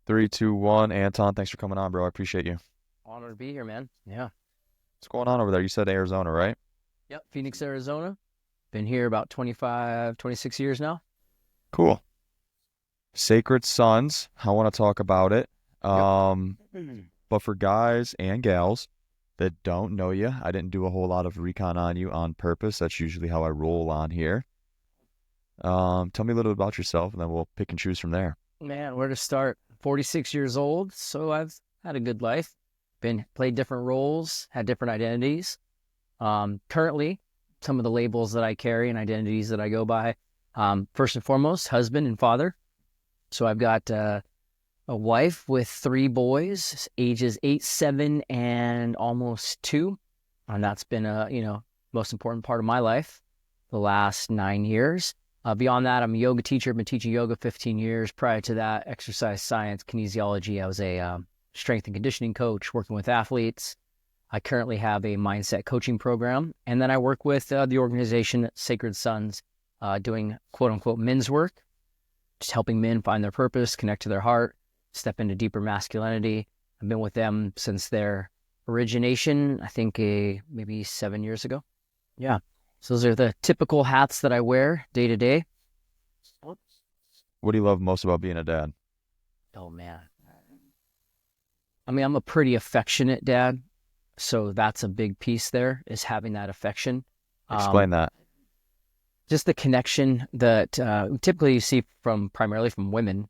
Three, two, one. Anton, thanks for coming on, bro. I appreciate you. Honored to be here, man. Yeah. What's going on over there? You said Arizona, right? Yep. Phoenix, Arizona. Been here about 25, 26 years now. Cool. Sacred Sons. I want to talk about it. Yep. Um, but for guys and gals that don't know you, I didn't do a whole lot of recon on you on purpose. That's usually how I roll on here. Tell me a little bit about yourself, and then we'll pick and choose from there. Man, where to start? 46 years old, so I've had a good life. Been played different roles, had different identities. Currently, some of the labels that I carry and identities that I go by. First and foremost, husband and father. So I've got a wife with three boys, ages 8, 7, and almost 2. And that's been most important part of my life the last 9 years. Beyond that, I'm a yoga teacher. I've been teaching yoga 15 years. Prior to that, exercise science, kinesiology. I was a strength and conditioning coach working with athletes. I currently have a mindset coaching program. And then I work with the organization Sacred Sons, doing quote unquote men's work, just helping men find their purpose, connect to their heart, step into deeper masculinity. I've been with them since their origination, I think maybe 7 years ago. Yeah. So those are the typical hats that I wear day to day. What do you love most about being a dad? Oh man. I mean, I'm a pretty affectionate dad. So that's a big piece there, is having that affection. Explain that. Just the connection that typically you see primarily from women,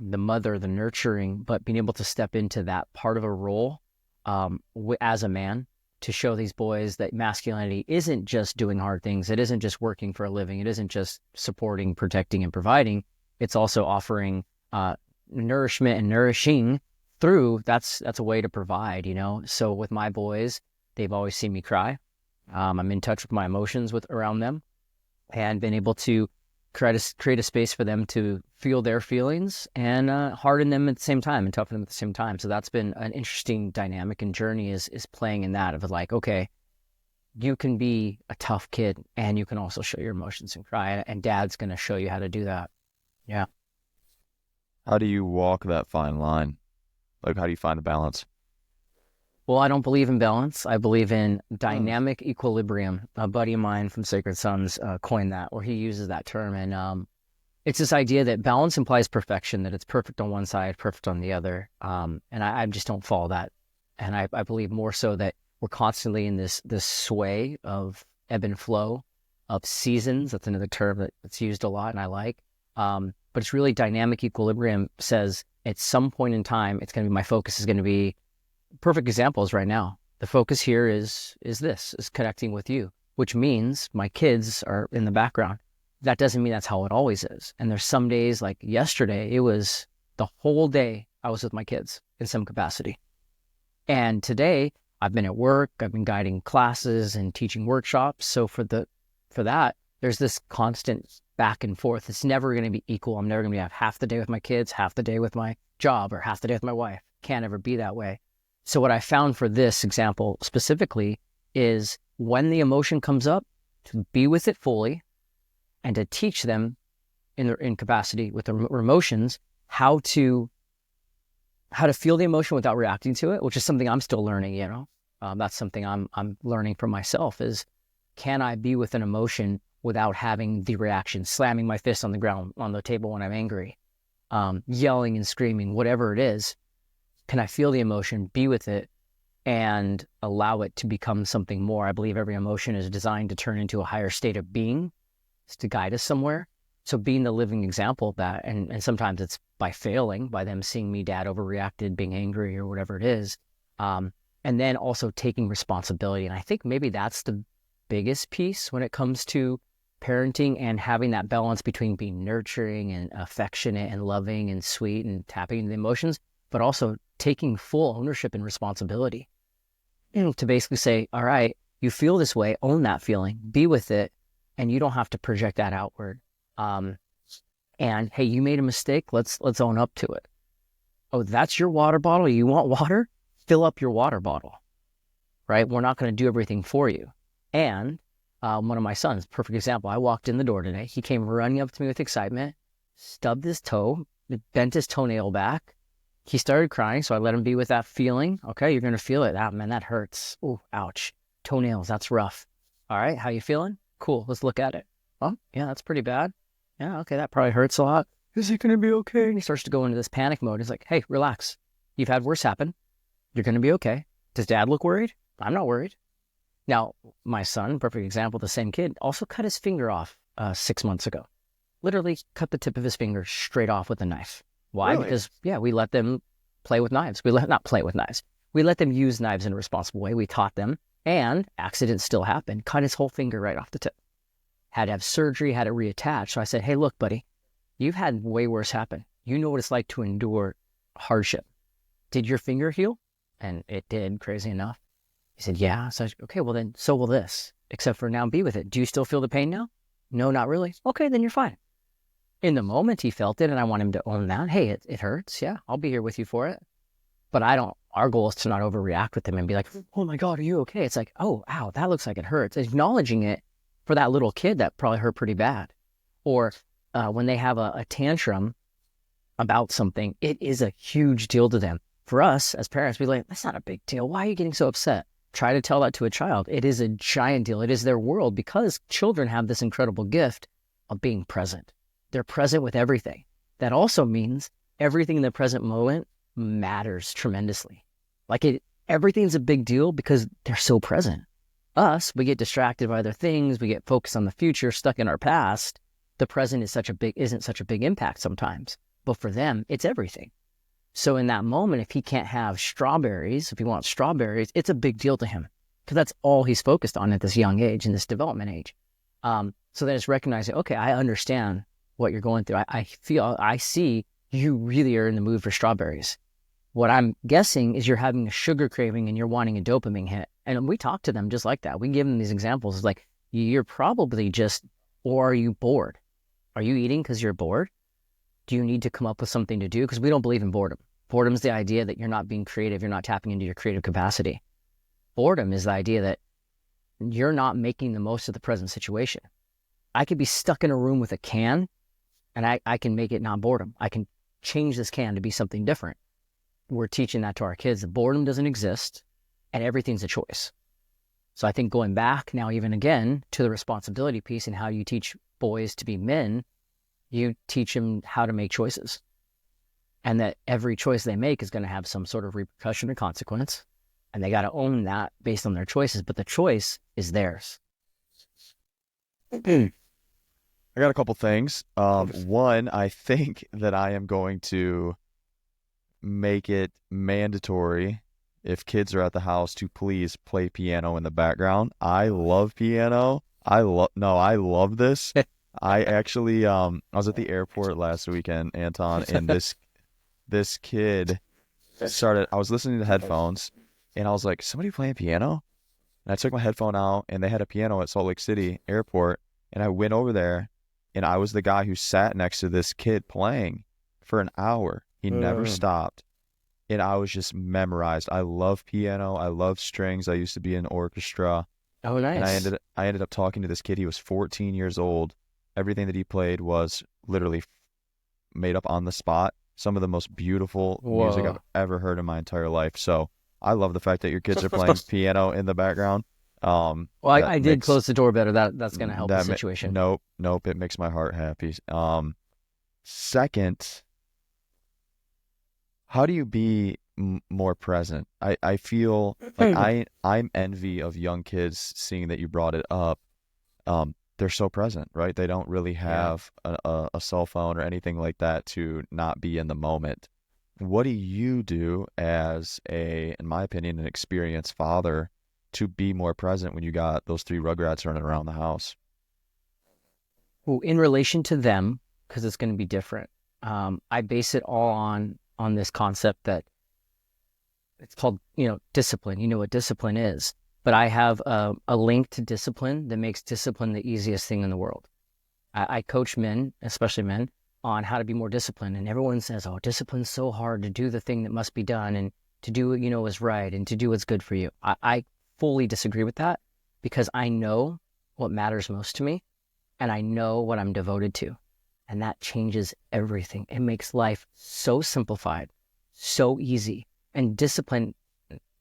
the mother, the nurturing, but being able to step into that part of a role as a man, to show these boys that masculinity isn't just doing hard things. It isn't just working for a living. It isn't just supporting, protecting, and providing. It's also offering nourishment and nourishing through. That's a way to provide, So with my boys, they've always seen me cry. I'm in touch with my emotions around them, and been able to create a space for them to feel their feelings and harden them at the same time and toughen them at the same time. So that's been an interesting dynamic and journey is playing in that of like, okay, you can be a tough kid and you can also show your emotions and cry, and dad's going to show you how to do that. Yeah. How do you walk that fine line? Like, how do you find the balance? Well, I don't believe in balance. I believe in Oh. dynamic equilibrium. A buddy of mine from Sacred Sons coined that, or he uses that term. And it's this idea that balance implies perfection, that it's perfect on one side, perfect on the other. And I just don't follow that. And I believe more so that we're constantly in this sway of ebb and flow of seasons. That's another term that's used a lot and I like. But it's really dynamic equilibrium says at some point in time, it's going to be, my focus is going to be, perfect example is right now. The focus here is connecting with you, which means my kids are in the background. That doesn't mean that's how it always is. And there's some days, like yesterday, it was the whole day I was with my kids in some capacity. And today I've been at work, I've been guiding classes and teaching workshops. So for that, there's this constant back and forth. It's never going to be equal. I'm never going to have half the day with my kids, half the day with my job, or half the day with my wife. Can't ever be that way. So what I found for this example specifically is when the emotion comes up, to be with it fully and to teach them in their capacity with their emotions, how to feel the emotion without reacting to it, which is something I'm still learning. That's something I'm learning for myself is, can I be with an emotion without having the reaction, slamming my fist on the ground, on the table when I'm angry, yelling and screaming, whatever it is. Can I feel the emotion, be with it, and allow it to become something more? I believe every emotion is designed to turn into a higher state of being, to guide us somewhere. So being the living example of that, and sometimes it's by failing, by them seeing me, dad, overreacted, being angry or whatever it is. And then also taking responsibility. And I think maybe that's the biggest piece when it comes to parenting and having that balance between being nurturing and affectionate and loving and sweet and tapping into the emotions, but also taking full ownership and responsibility. To basically say, all right, you feel this way, own that feeling, be with it, and you don't have to project that outward. And hey, you made a mistake. Let's own up to it. Oh, that's your water bottle. You want water? Fill up your water bottle, right? We're not going to do everything for you. And one of my sons, perfect example. I walked in the door today. He came running up to me with excitement, stubbed his toe, bent his toenail back, He started crying, so I let him be with that feeling. Okay, you're going to feel it. Ah, man, that hurts. Oh, ouch. Toenails, that's rough. All right, how you feeling? Cool, let's look at it. Oh, yeah, that's pretty bad. Yeah, okay, that probably hurts a lot. Is he going to be okay? And he starts to go into this panic mode. He's like, hey, relax. You've had worse happen. You're going to be okay. Does dad look worried? I'm not worried. Now, my son, perfect example, the same kid, also cut his finger off 6 months ago. Literally cut the tip of his finger straight off with a knife. Why? Really? Because, yeah, we let them play with knives. Not play with knives. We let them use knives in a responsible way. We taught them, and accidents still happen. Cut his whole finger right off the tip. Had to have surgery, had it reattached. So I said, hey, look, buddy, you've had way worse happen. You know what it's like to endure hardship. Did your finger heal? And it did, crazy enough. He said, yeah. So I said, okay, well then, so will this. Except for now, be with it. Do you still feel the pain now? No, not really. Okay, then you're fine. In the moment, he felt it, and I want him to own that. Hey, it hurts. Yeah, I'll be here with you for it. But our goal is to not overreact with him and be like, oh my God, are you okay? It's like, oh, ow, that looks like it hurts. Acknowledging it for that little kid that probably hurt pretty bad. Or when they have a tantrum about something, it is a huge deal to them. For us as parents, we're like, that's not a big deal. Why are you getting so upset? Try to tell that to a child. It is a giant deal. It is their world, because children have this incredible gift of being present. They're present with everything. That also means everything in the present moment matters tremendously. Everything's a big deal because they're so present. Us, we get distracted by other things. We get focused on the future, stuck in our past. The present isn't such a big impact sometimes. But for them, it's everything. So in that moment, if he can't have strawberries, if he wants strawberries, it's a big deal to him, because that's all he's focused on at this young age, in this development age. So then it's recognizing, okay, I understand what you're going through. I see you really are in the mood for strawberries. What I'm guessing is you're having a sugar craving and you're wanting a dopamine hit. And we talk to them just like that. We give them these examples. It's like, you're probably just, or are you bored? Are you eating because you're bored? Do you need to come up with something to do? Because we don't believe in boredom. Boredom is the idea that you're not being creative. You're not tapping into your creative capacity. Boredom is the idea that you're not making the most of the present situation. I could be stuck in a room with a can, and I can make it not boredom. I can change this can to be something different. We're teaching that to our kids. That boredom doesn't exist, and everything's a choice. So I think going back now, even again, to the responsibility piece and how you teach boys to be men, you teach them how to make choices, and that every choice they make is going to have some sort of repercussion or consequence, and they got to own that based on their choices, but the choice is theirs. I got a couple things. One, I think that I am going to make it mandatory, if kids are at the house, to please play piano in the background. I love piano. I love this. I actually I was at the airport last weekend, Anton, and this kid started, I was listening to headphones, and I was like, somebody playing piano? And I took my headphone out, and they had a piano at Salt Lake City airport, and I went over there, and I was the guy who sat next to this kid playing for an hour. He never stopped, and I was just memorized. I love piano. I love strings. I used to be in orchestra, Oh, and nice. I ended up talking to this kid. He was 14 years old. Everything that he played was literally made up on the spot. Some of the most beautiful music I've Whoa. ever heard in my entire life. So I love the fact that your kids are playing piano in the background. Well, That I did makes close the door better. That's going to help the that situation. nope, it makes my heart happy. Second, how do you be more present? I feel like I'm envy of young kids, seeing that you brought it up. They're so present, right? They don't really Yeah. have a cell phone or anything like that to not be in the moment. What do you do as in my opinion, an experienced father, to be more present when you got those three rugrats running around the house? Well, in relation to them, because it's going to be different, I base it all on this concept that it's called, discipline. You know what discipline is. But I have a link to discipline that makes discipline the easiest thing in the world. I coach men, especially men, on how to be more disciplined. And everyone says, oh, discipline's so hard, to do the thing that must be done and to do what you know is right and to do what's good for you. I fully disagree with that, because I know what matters most to me, and I know what I'm devoted to. And that changes everything. It makes life so simplified, so easy. And discipline,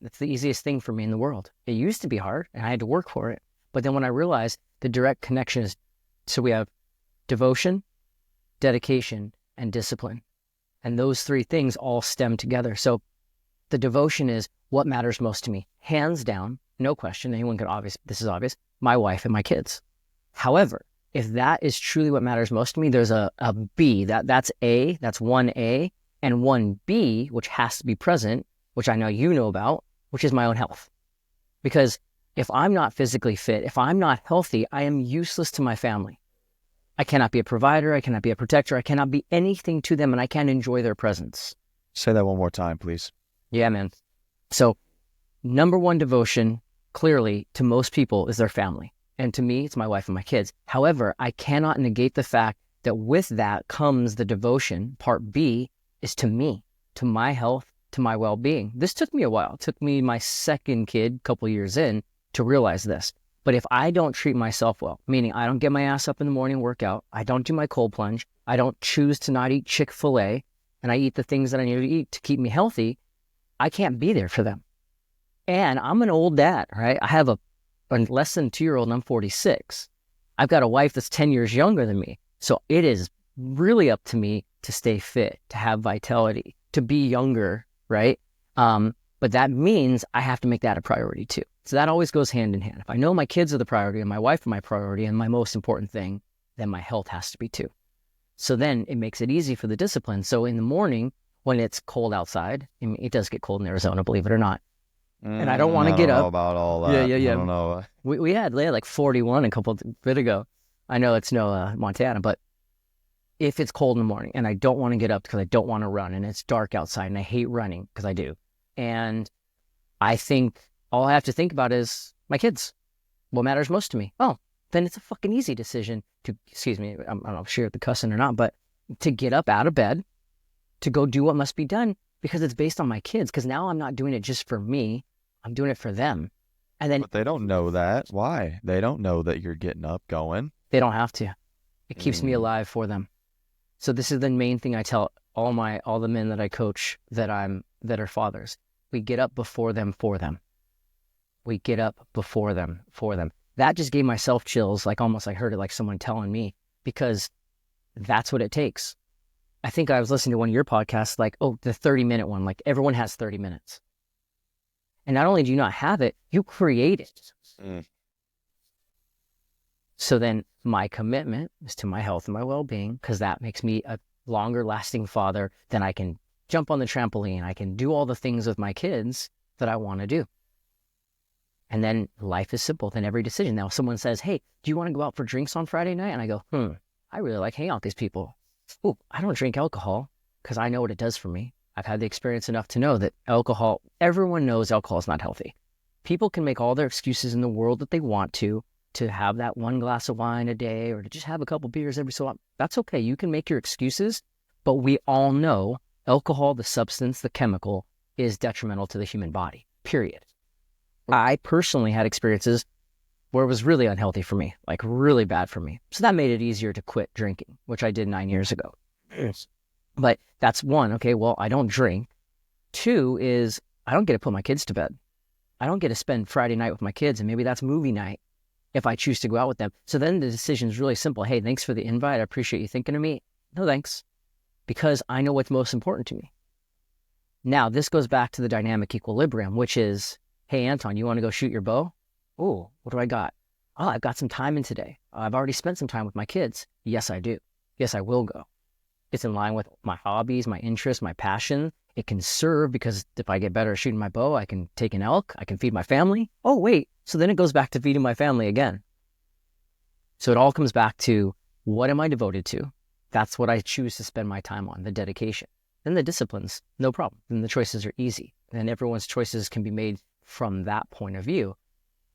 it's the easiest thing for me in the world. It used to be hard and I had to work for it. But then when I realized the direct connection is, so we have devotion, dedication, and discipline. And those three things all stem together. So the devotion is what matters most to me. Hands down, no question. Anyone could this is obvious, my wife and my kids. However, if that is truly what matters most to me, there's a B. That's 1A, and 1B, which has to be present, which I know you know about, which is my own health. Because if I'm not physically fit, if I'm not healthy, I am useless to my family. I cannot be a provider, I cannot be a protector, I cannot be anything to them, and I can't enjoy their presence. Say that one more time, please. Yeah, man. So number one devotion, clearly, to most people is their family. And to me, it's my wife and my kids. However, I cannot negate the fact that with that comes the devotion. Part B is to me, to my health, to my well-being. This took me a while. It took me my second kid, a couple years in, to realize this. But if I don't treat myself well, meaning I don't get my ass up in the morning, workout, I don't do my cold plunge, I don't choose to not eat Chick-fil-A, and I eat the things that I need to eat to keep me healthy, I can't be there for them. And I'm an old dad, right? I have a less than 2-year-old and I'm 46. I've got a wife that's 10 years younger than me. So it is really up to me to stay fit, to have vitality, to be younger, right? But that means I have to make that a priority too. So that always goes hand in hand. If I know my kids are the priority and my wife are my priority and my most important thing, then my health has to be too. So then it makes it easy for the discipline. So in the morning when it's cold outside, I mean, it does get cold in Arizona, believe it or not. And I don't want to get up. I don't know about all that. Yeah. I don't know. We had like 41 a couple bit ago. I know it's no Montana, but if it's cold in the morning and I don't want to get up because I don't want to run and it's dark outside and I hate running because I do. And I think all I have to think about is my kids. What matters most to me? Oh, then it's a fucking easy decision to, excuse me, I don't know if sure the cussing or not, but to get up out of bed, to go do what must be done because it's based on my kids. Because now I'm not doing it just for me. I'm doing it for them. And then But they don't know that. Why? They don't know that you're getting up, going. they don't have to. It keeps me alive for them. So this is the main thing I tell all the men that I coach that are fathers. We get up before them for them. We get up before them for them. That just gave myself chills, like almost I heard it like someone telling me, because that's what it takes. I think I was listening to one of your podcasts, like, oh, the 30-minute one, like everyone has 30 minutes. And not only do you not have it, you create it. So then my commitment is to my health and my well-being, because that makes me a longer lasting father. Then I can jump on the trampoline. I can do all the things with my kids that I want to do. And then life is simple. Then every decision. Now, if someone says, hey, do you want to go out for drinks on Friday night? And I go, I really like hanging out with these people. Oh, I don't drink alcohol because I know what it does for me. I've had the experience enough to know that alcohol, everyone knows alcohol is not healthy. People can make all their excuses in the world that they want to have that one glass of wine a day or to just have a couple beers every so often. That's okay. You can make your excuses, but we all know alcohol, the substance, the chemical, is detrimental to the human body, period. I personally had experiences where it was really unhealthy for me, like really bad for me. So that made it easier to quit drinking, which I did 9 years ago. Yes. But that's one. Okay, well, I don't drink. 2 is I don't get to put my kids to bed. I don't get to spend Friday night with my kids, and maybe that's movie night if I choose to go out with them. So then the decision is really simple. Hey, thanks for the invite. I appreciate you thinking of me. No, thanks. Because I know what's most important to me. Now, this goes back to the dynamic equilibrium, which is, hey, Anton, you want to go shoot your bow? Oh, what do I got? Oh, I've got some time in today. I've already spent some time with my kids. Yes, I do. Yes, I will go. It's in line with my hobbies, my interests, my passion. It can serve because if I get better at shooting my bow, I can take an elk. I can feed my family. Oh, wait. So then it goes back to feeding my family again. So it all comes back to what am I devoted to? That's what I choose to spend my time on, the dedication. Then the disciplines, no problem. Then the choices are easy. And everyone's choices can be made from that point of view.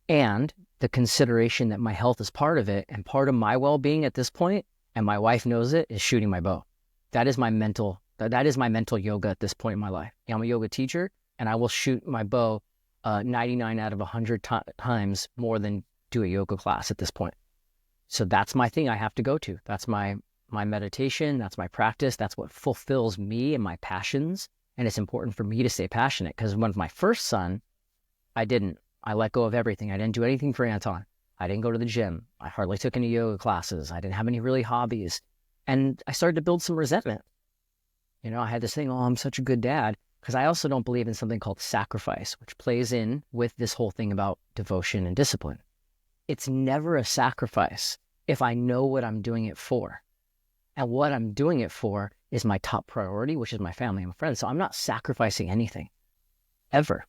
And the consideration that my health is part of it and part of my well-being at this point, and my wife knows it, is shooting my bow. That is my mental yoga at this point in my life. I'm a yoga teacher, and I will shoot my bow 99 out of 100 times more than do a yoga class at this point. So that's my thing I have to go to. That's my meditation. That's my practice. That's what fulfills me and my passions. And it's important for me to stay passionate because with my first son, I didn't. I let go of everything. I didn't do anything for Anton. I didn't go to the gym. I hardly took any yoga classes. I didn't have any really hobbies. And I started to build some resentment. You know, I had this thing, oh, I'm such a good dad. Because I also don't believe in something called sacrifice, which plays in with this whole thing about devotion and discipline. It's never a sacrifice if I know what I'm doing it for. And what I'm doing it for is my top priority, which is my family and my friends. So I'm not sacrificing anything, ever.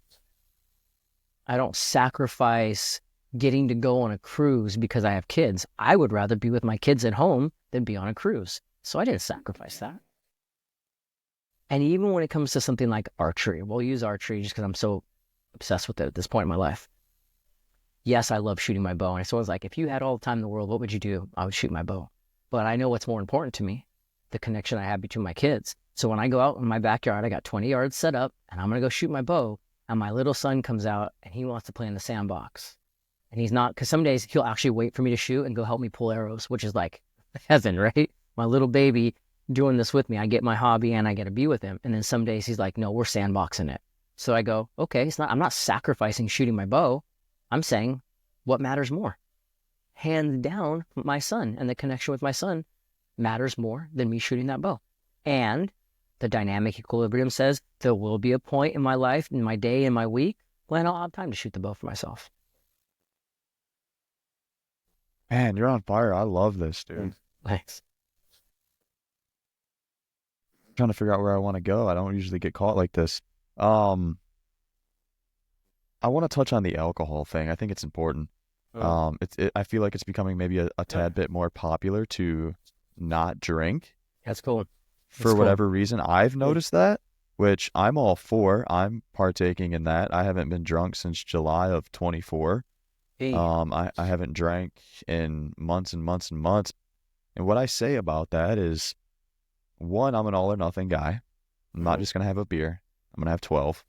I don't sacrifice getting to go on a cruise because I have kids. I would rather be with my kids at home than be on a cruise. So I didn't sacrifice that. And even when it comes to something like archery, we'll use archery just because I'm so obsessed with it at this point in my life. Yes, I love shooting my bow. And so I was like, if you had all the time in the world, what would you do? I would shoot my bow. But I know what's more important to me, the connection I have between my kids. So when I go out in my backyard, I got 20 yards set up and I'm going to go shoot my bow. And my little son comes out and he wants to play in the sandbox. And he's not, because some days he'll actually wait for me to shoot and go help me pull arrows, which is like heaven, right? My little baby doing this with me. I get my hobby and I get to be with him. And then some days he's like, no, we're sandboxing it. So I go, okay, I'm not sacrificing shooting my bow. I'm saying what matters more. Hands down, my son and the connection with my son matters more than me shooting that bow. And the dynamic equilibrium says there will be a point in my life, in my day, in my week, when I'll have time to shoot the bow for myself. Man, you're on fire. I love this, dude. Thanks. I'm trying to figure out where I want to go. I don't usually get caught like this. Um, I want to touch on the alcohol thing. I think it's important. I feel like it's becoming maybe a tad bit more popular to not drink That's cool. for whatever reason. I've noticed that, which I'm all for. I'm partaking in that. I haven't been drunk since July of 24. Hey. I haven't drank in months and months and months. And what I say about that is, one, I'm an all or nothing guy. I'm not just going to have a beer. I'm going to have 12,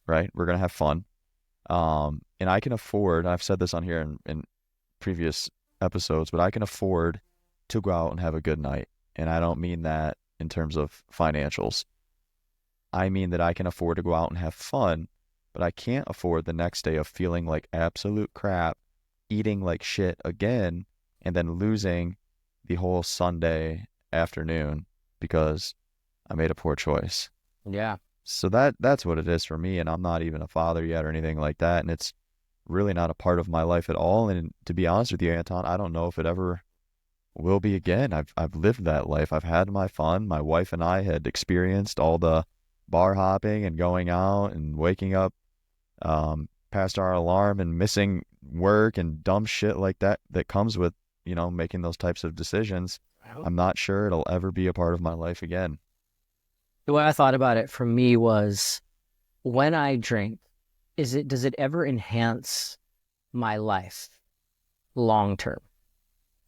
right? We're going to have fun. And I can afford, I've said this on here in previous episodes, but I can afford to go out and have a good night. And I don't mean that in terms of financials. I mean that I can afford to go out and have fun, but I can't afford the next day of feeling like absolute crap, eating like shit again, and then losing the whole Sunday afternoon because I made a poor choice. Yeah. So that's what it is for me, and I'm not even a father yet or anything like that, and it's really not a part of my life at all. And to be honest with you, Anton, I don't know if it ever will be again. I've lived that life. I've had my fun. My wife and I had experienced all the bar hopping and going out and waking up past our alarm and missing work and dumb shit like that comes with, making those types of decisions. I'm not sure it'll ever be a part of my life again. The way I thought about it for me was, when I drink, does it ever enhance my life long term?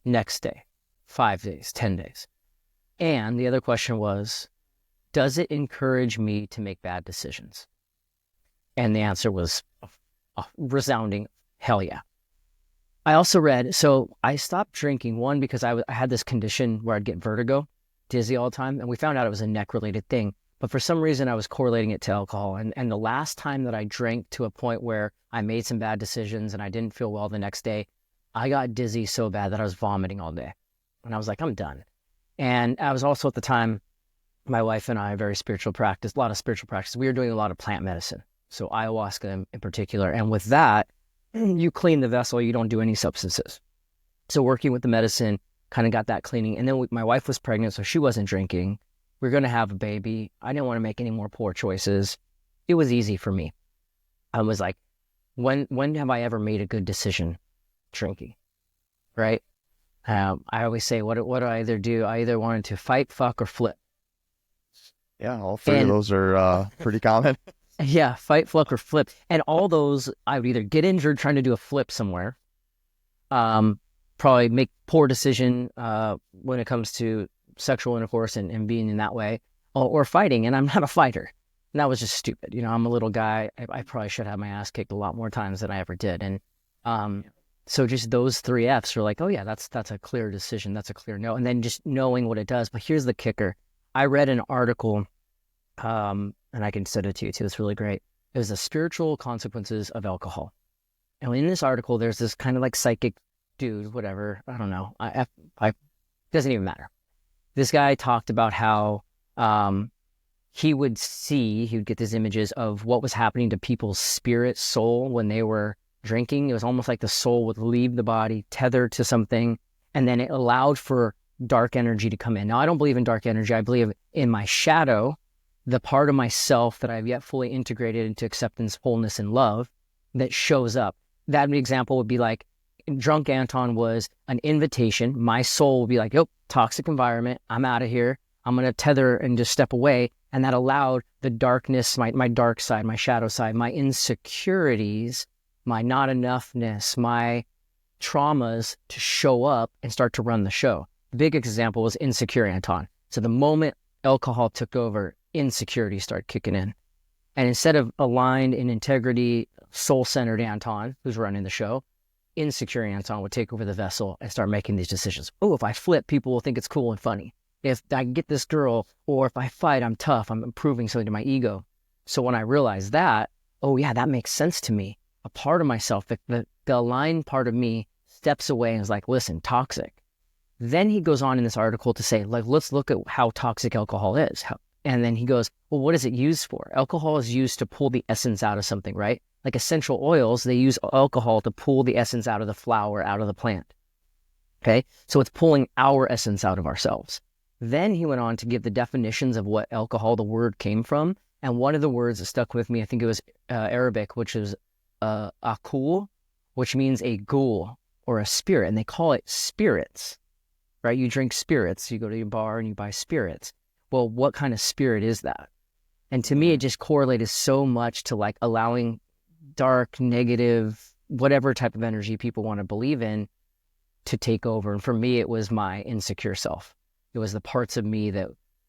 Next day, 5 days, 10 days. And the other question was, does it encourage me to make bad decisions? And the answer was a resounding hell yeah. I also read, so I stopped drinking, one, because I had this condition where I'd get vertigo, dizzy all the time, and we found out it was a neck-related thing. But for some reason, I was correlating it to alcohol. And the last time that I drank to a point where I made some bad decisions and I didn't feel well the next day, I got dizzy so bad that I was vomiting all day. And I was like, I'm done. And I was also, at the time, my wife and I, a lot of spiritual practice. We were doing a lot of plant medicine. So ayahuasca in particular. And with that, you clean the vessel, you don't do any substances. So working with the medicine kind of got that cleaning. And then my wife was pregnant, so she wasn't drinking. We were going to have a baby. I didn't want to make any more poor choices. It was easy for me. I was like, when have I ever made a good decision drinking? Right? I always say, what do I either do? I either wanted to fight, fuck, or flip. Yeah, all three of those are pretty common. Yeah, fight, fuck, or flip. And all those, I would either get injured trying to do a flip somewhere, probably make poor decision when it comes to sexual intercourse and being in that way, or fighting. And I'm not a fighter. And that was just stupid. I'm a little guy. I probably should have my ass kicked a lot more times than I ever did. And so just those three Fs are like, oh yeah, that's a clear decision. That's a clear no. And then just knowing what it does. But here's the kicker. I read an article And I can send it to you too. It's really great. It was the spiritual consequences of alcohol. And in this article, there's this kind of like psychic dude, whatever. I don't know. I doesn't even matter. This guy talked about how he would get these images of what was happening to people's spirit, soul when they were drinking. It was almost like the soul would leave the body, tethered to something, and then it allowed for dark energy to come in. Now, I don't believe in dark energy. I believe in my shadow, the part of myself that I've yet fully integrated into acceptance, wholeness, and love that shows up. That example would be like, drunk Anton was an invitation. My soul would be like, "Yep, toxic environment. I'm out of here. I'm going to tether and just step away." And that allowed the darkness, my dark side, my shadow side, my insecurities, my not enoughness, my traumas to show up and start to run the show. The big example was insecure Anton. So the moment alcohol took over, insecurity started kicking in. And instead of aligned in integrity, soul-centered Anton, who's running the show, insecure Anton would take over the vessel and start making these decisions. Oh, if I flip, people will think it's cool and funny. If I get this girl, or if I fight, I'm tough. I'm improving something to my ego. So when I realized that, oh yeah, that makes sense to me. A part of myself, the aligned part of me steps away and is like, listen, toxic. Then he goes on in this article to say, like, let's look at how toxic alcohol is. And then he goes, well, what is it used for? Alcohol is used to pull the essence out of something, right? Like essential oils, they use alcohol to pull the essence out of the flower, out of the plant. Okay? So it's pulling our essence out of ourselves. Then he went on to give the definitions of what alcohol, the word, came from. And one of the words that stuck with me, I think it was Arabic, which is akul, which means a ghoul or a spirit. And they call it spirits, right? You drink spirits. You go to your bar and you buy spirits. Well, what kind of spirit is that? And to me, it just correlated so much to like allowing dark, negative, whatever type of energy people want to believe in to take over. And for me, it was my insecure self. It was the parts of me that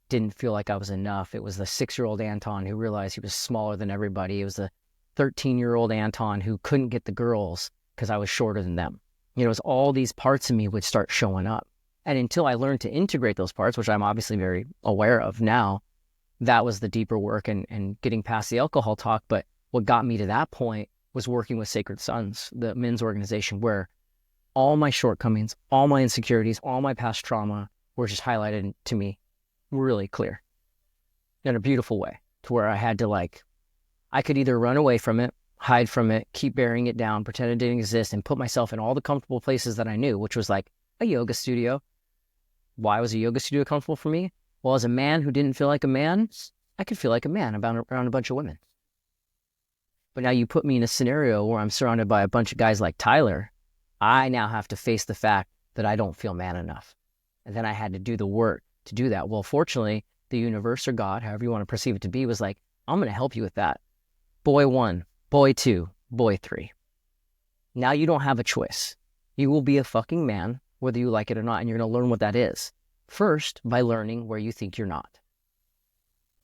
didn't feel like I was enough. It was the 6-year-old Anton who realized he was smaller than everybody. It was the 13-year-old Anton who couldn't get the girls because I was shorter than them. It was all these parts of me would start showing up. And until I learned to integrate those parts, which I'm obviously very aware of now, that was the deeper work and getting past the alcohol talk. But what got me to that point was working with Sacred Sons, the men's organization, where all my shortcomings, all my insecurities, all my past trauma were just highlighted to me really clear in a beautiful way, to where I had to I could either run away from it, hide from it, keep burying it down, pretend it didn't exist, and put myself in all the comfortable places that I knew, which was like a yoga studio. Why was a yoga studio comfortable for me? Well, as a man who didn't feel like a man, I could feel like a man around a bunch of women. But now you put me in a scenario where I'm surrounded by a bunch of guys like Tyler. I now have to face the fact that I don't feel man enough. And then I had to do the work to do that. Well, fortunately, the universe or God, however you want to perceive it to be, was like, I'm going to help you with that. Boy 1, boy 2, boy 3. Now you don't have a choice. You will be a fucking man, whether you like it or not, and you're going to learn what that is. First, by learning where you think you're not.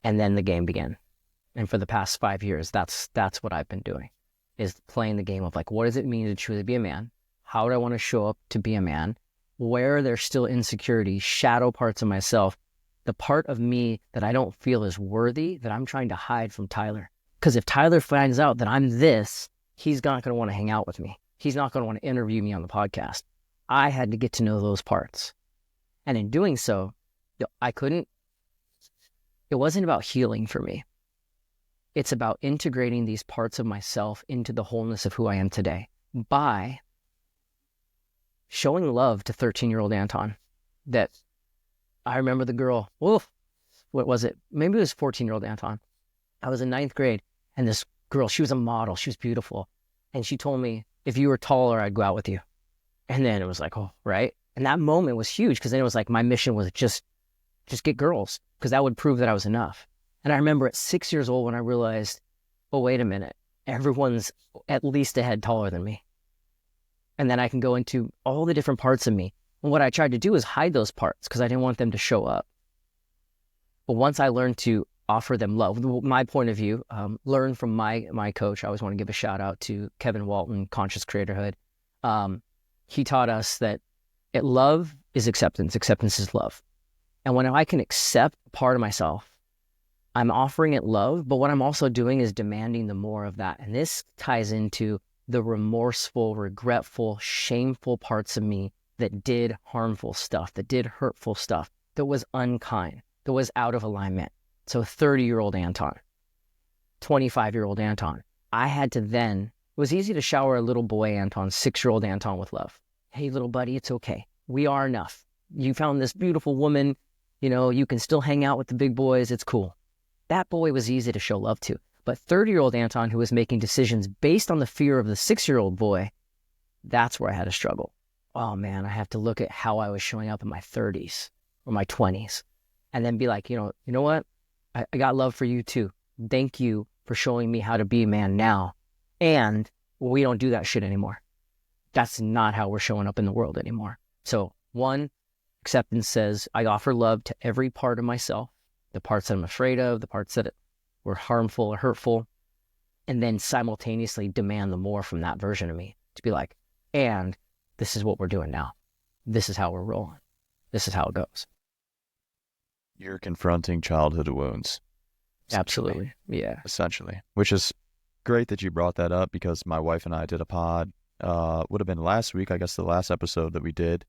And then the game began. And for the past 5 years, that's what I've been doing, is playing the game of what does it mean to truly be a man? How do I want to show up to be a man? Where are there still insecurities, shadow parts of myself, the part of me that I don't feel is worthy, that I'm trying to hide from Tyler? Because if Tyler finds out that I'm this, he's not going to want to hang out with me. He's not going to want to interview me on the podcast. I had to get to know those parts. And in doing so, it wasn't about healing for me. It's about integrating these parts of myself into the wholeness of who I am today by showing love to 13-year-old Anton. That I remember the girl, what was it? Maybe it was 14-year-old Anton. I was in 9th grade, and this girl, she was a model. She was beautiful. And she told me, if you were taller, I'd go out with you. And then it was like, oh, right? And that moment was huge, because then it was like my mission was just get girls, because that would prove that I was enough. And I remember at 6 years old when I realized, oh, wait a minute, everyone's at least a head taller than me. And then I can go into all the different parts of me. And what I tried to do is hide those parts because I didn't want them to show up. But once I learned to offer them love, my point of view, learn from my coach. I always want to give a shout out to Kevin Walton, Conscious Creatorhood. He taught us that love is acceptance. Acceptance is love. And when I can accept part of myself I'm offering it love, but what I'm also doing is demanding the more of that. And this ties into the remorseful, regretful, shameful parts of me that did harmful stuff, that did hurtful stuff, that was unkind, that was out of alignment. So 30-year-old Anton, 25-year-old Anton, I had to then, it was easy to shower a little boy Anton, 6-year-old Anton with love. Hey, little buddy, it's okay. We are enough. You found this beautiful woman, you can still hang out with the big boys. It's cool. That boy was easy to show love to. But 30-year-old Anton, who was making decisions based on the fear of the 6-year-old boy, that's where I had a struggle. Oh man, I have to look at how I was showing up in my 30s or my 20s and then be like, you know what? I got love for you too. Thank you for showing me how to be a man now. And we don't do that shit anymore. That's not how we're showing up in the world anymore. So one, acceptance says I offer love to every part of myself, the parts that I'm afraid of, the parts that were harmful or hurtful, and then simultaneously demand the more from that version of me to be like, and this is what we're doing now. This is how we're rolling. This is how it goes. You're confronting childhood wounds. Absolutely. Yeah. Essentially, which is great that you brought that up because my wife and I did a pod, would have been last week, I guess the last episode that we did.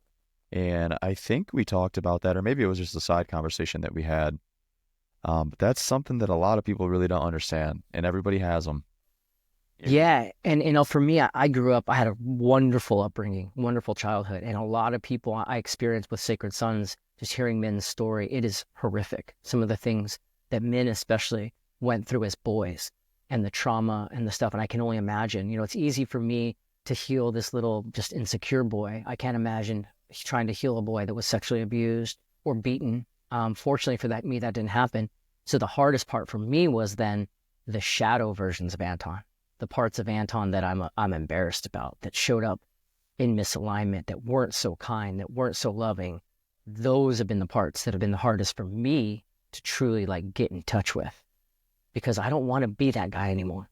And I think we talked about that, or maybe it was just a side conversation that we had. But that's something that a lot of people really don't understand, and everybody has them. Yeah. And for me, I grew up, I had a wonderful upbringing, wonderful childhood. And a lot of people I experienced with Sacred Sons, just hearing men's story, it is horrific. Some of the things that men especially went through as boys and the trauma and the stuff. And I can only imagine, it's easy for me to heal this little just insecure boy. I can't imagine trying to heal a boy that was sexually abused or beaten. Fortunately for me, that didn't happen. So the hardest part for me was then the shadow versions of Anton, the parts of Anton that I'm embarrassed about, that showed up in misalignment, that weren't so kind, that weren't so loving. Those have been the parts that have been the hardest for me to truly get in touch with, because I don't want to be that guy anymore.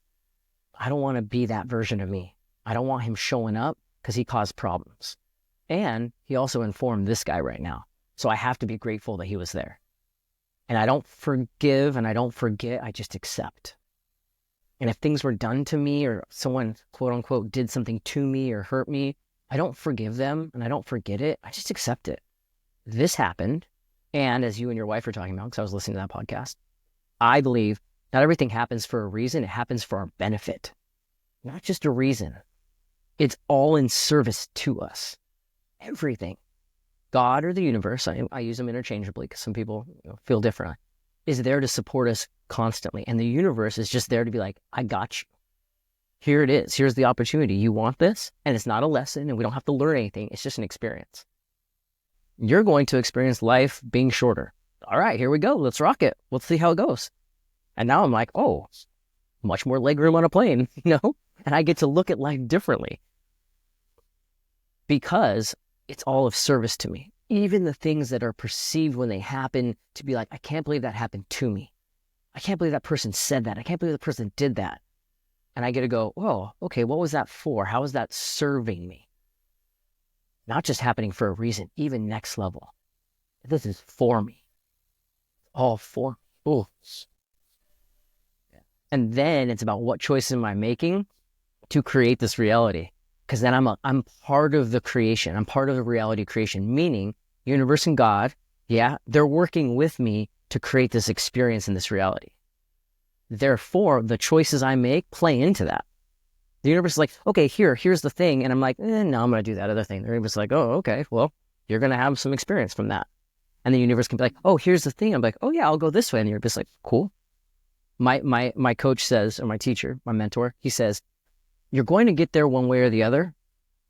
I don't want to be that version of me. I don't want him showing up because he caused problems. And he also informed this guy right now. So I have to be grateful that he was there. And I don't forgive and I don't forget, I just accept. And if things were done to me or someone, quote unquote, did something to me or hurt me, I don't forgive them and I don't forget it. I just accept it. This happened. And as you and your wife were talking about, because I was listening to that podcast, I believe not everything happens for a reason. It happens for our benefit, not just a reason. It's all in service to us. Everything. God or the universe, I use them interchangeably because some people feel differently, is there to support us constantly. And the universe is just there to be like, I got you. Here it is. Here's the opportunity. You want this? And it's not a lesson and we don't have to learn anything. It's just an experience. You're going to experience life being shorter. All right, here we go. Let's rock it. Let's see how it goes. And now I'm like, oh, much more legroom on a plane, And I get to look at life differently because it's all of service to me. Even the things that are perceived when they happen to be like, I can't believe that happened to me. I can't believe that person said that. I can't believe the person did that. And I get to go, oh, okay, what was that for? How is that serving me? Not just happening for a reason, even next level. This is for me. All for me. Ooh. And then it's about what choices am I making to create this reality? Because then I'm part of the creation. I'm part of the reality creation, meaning universe and God, they're working with me to create this experience in this reality. Therefore, the choices I make play into that. The universe is like, okay, here's the thing. And I'm like, no, I'm going to do that other thing. The universe is like, oh, okay, well, you're going to have some experience from that. And the universe can be like, oh, here's the thing. I'm like, oh yeah, I'll go this way. And you're just like, cool. My coach says, or my teacher, my mentor, he says, you're going to get there one way or the other.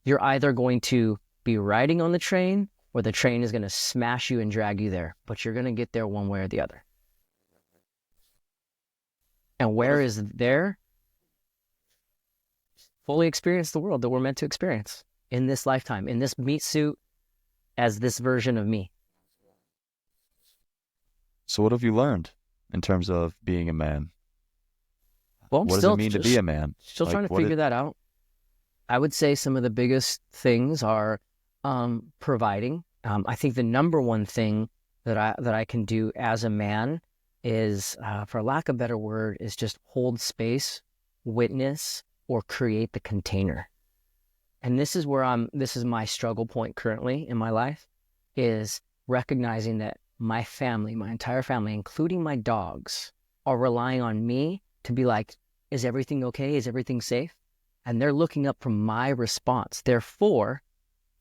You're either going to be riding on the train or the train is going to smash you and drag you there, but you're going to get there one way or the other. And where is there? Fully experience the world that we're meant to experience in this lifetime, in this meat suit as this version of me. So what have you learned in terms of being a man? Well, what does it mean to be a man? Still trying to figure that out. I would say some of the biggest things are providing. I think the number one thing that I can do as a man is, for lack of a better word, is just hold space, witness, or create the container. And this is this is my struggle point currently in my life, is recognizing that my family, my entire family, including my dogs, are relying on me to be like, is everything okay? Is everything safe? And they're looking up for my response. Therefore,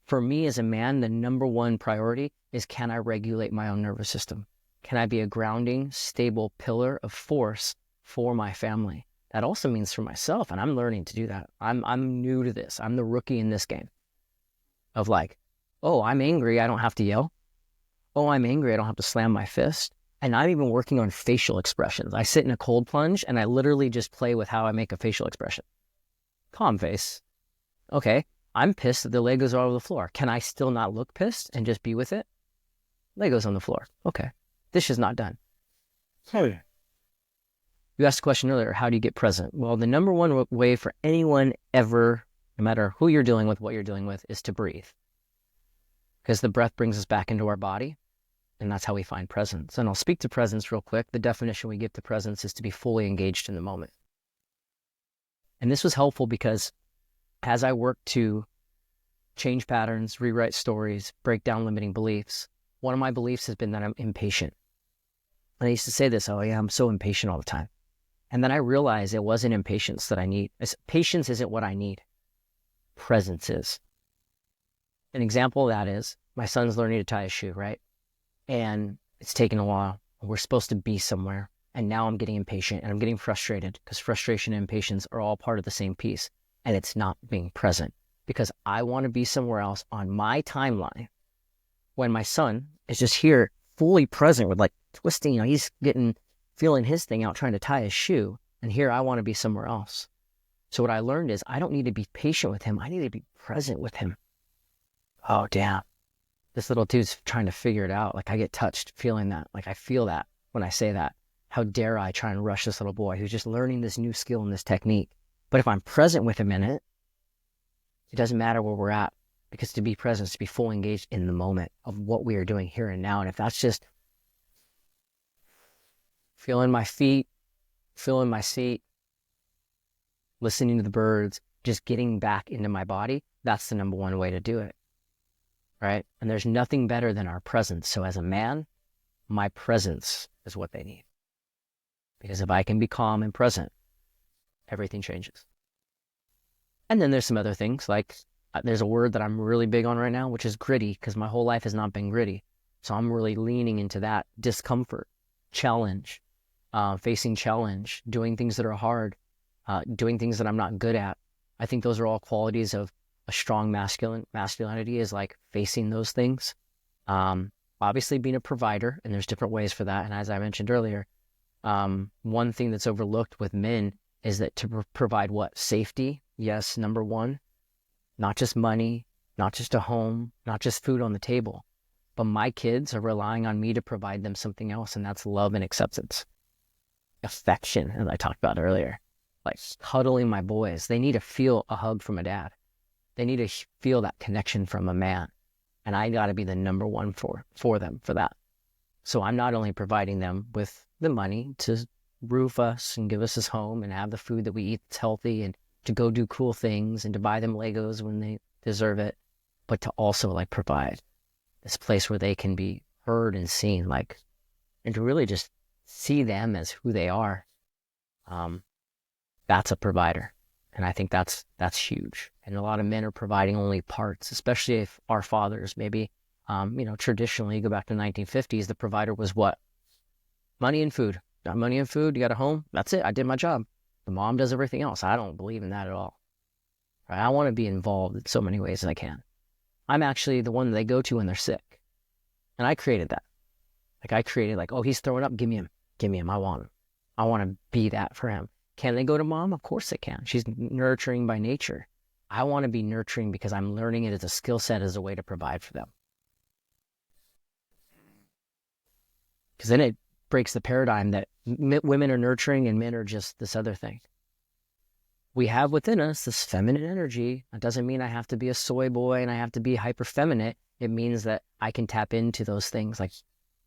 for me as a man, the number one priority is, can I regulate my own nervous system? Can I be a grounding, stable pillar of force for my family? That also means for myself, and I'm learning to do that. I'm new to this. I'm the rookie in this game of like, oh, I'm angry, I don't have to yell. Oh, I'm angry, I don't have to slam my fist. And I'm even working on facial expressions. I sit in a cold plunge and I literally just play with how I make a facial expression. Calm face. Okay, I'm pissed that the Legos are all over the floor. Can I still not look pissed and just be with it? Legos on the floor. Okay, dish is not done. Oh, You asked a question earlier, how do you get present? Well, the number one way for anyone ever, no matter who you're dealing with, what you're dealing with, is to breathe. Because the breath brings us back into our body, and that's how we find presence. And I'll speak to presence real quick. The definition we give to presence is to be fully engaged in the moment. And this was helpful because as I worked to change patterns, rewrite stories, break down limiting beliefs, one of my beliefs has been that I'm impatient. And I used to say this, oh yeah, I'm so impatient all the time. And then I realized it wasn't impatience that I need. Patience isn't what I need. Presence is. An example of that is my son's learning to tie a shoe, right? And it's taken a while. We're supposed to be somewhere. And now I'm getting impatient and I'm getting frustrated because frustration and impatience are all part of the same piece. And it's not being present because I want to be somewhere else on my timeline when my son is just here fully present with like twisting, he's feeling his thing out, trying to tie his shoe. And here I want to be somewhere else. So what I learned is I don't need to be patient with him. I need to be present with him. Oh, damn. This little dude's trying to figure it out. Like I get touched feeling that. Like I feel that when I say that. How dare I try and rush this little boy who's just learning this new skill and this technique. But if I'm present with him in it, it doesn't matter where we're at, because to be present is to be fully engaged in the moment of what we are doing here and now. And if that's just feeling my feet, feeling my seat, listening to the birds, just getting back into my body, that's the number one way to do it, right? And there's nothing better than our presence. So as a man, my presence is what they need. Because if I can be calm and present, everything changes. And then there's some other things, like there's a word that I'm really big on right now, which is gritty, because my whole life has not been gritty. So I'm really leaning into that discomfort, challenge, facing challenge, doing things that are hard, doing things that I'm not good at. I think those are all qualities of a strong masculinity, is like facing those things. Obviously being a provider, and there's different ways for that. And as I mentioned earlier, one thing that's overlooked with men is that to provide what? Safety. Yes, number one. Not just money, not just a home, not just food on the table. But my kids are relying on me to provide them something else, and that's love and acceptance. Affection, as I talked about earlier. Like cuddling my boys. They need to feel a hug from a dad. They need to feel that connection from a man. And I got to be the number one for them for that. So I'm not only providing them with the money to roof us and give us this home and have the food that we eat that's healthy, and to go do cool things and to buy them Legos when they deserve it, but to also like provide this place where they can be heard and seen, like, and to really just see them as who they are. That's a provider. And I think that's huge. And a lot of men are providing only parts, especially if our fathers, maybe, traditionally, you go back to the 1950s, the provider was what? Money and food. Got money and food, you got a home, that's it, I did my job. The mom does everything else. I don't believe in that at all. Right? I want to be involved in so many ways as I can. I'm actually the one that they go to when they're sick. And I created that. Like I created oh, he's throwing up, give me him. Give me him, I want him. I want to be that for him. Can they go to mom? Of course they can. She's nurturing by nature. I want to be nurturing because I'm learning it as a skill set, as a way to provide for them. Because then it breaks the paradigm that women are nurturing and men are just this other thing. We have within us this feminine energy. That doesn't mean I have to be a soy boy and I have to be hyper feminine. It means that I can tap into those things, like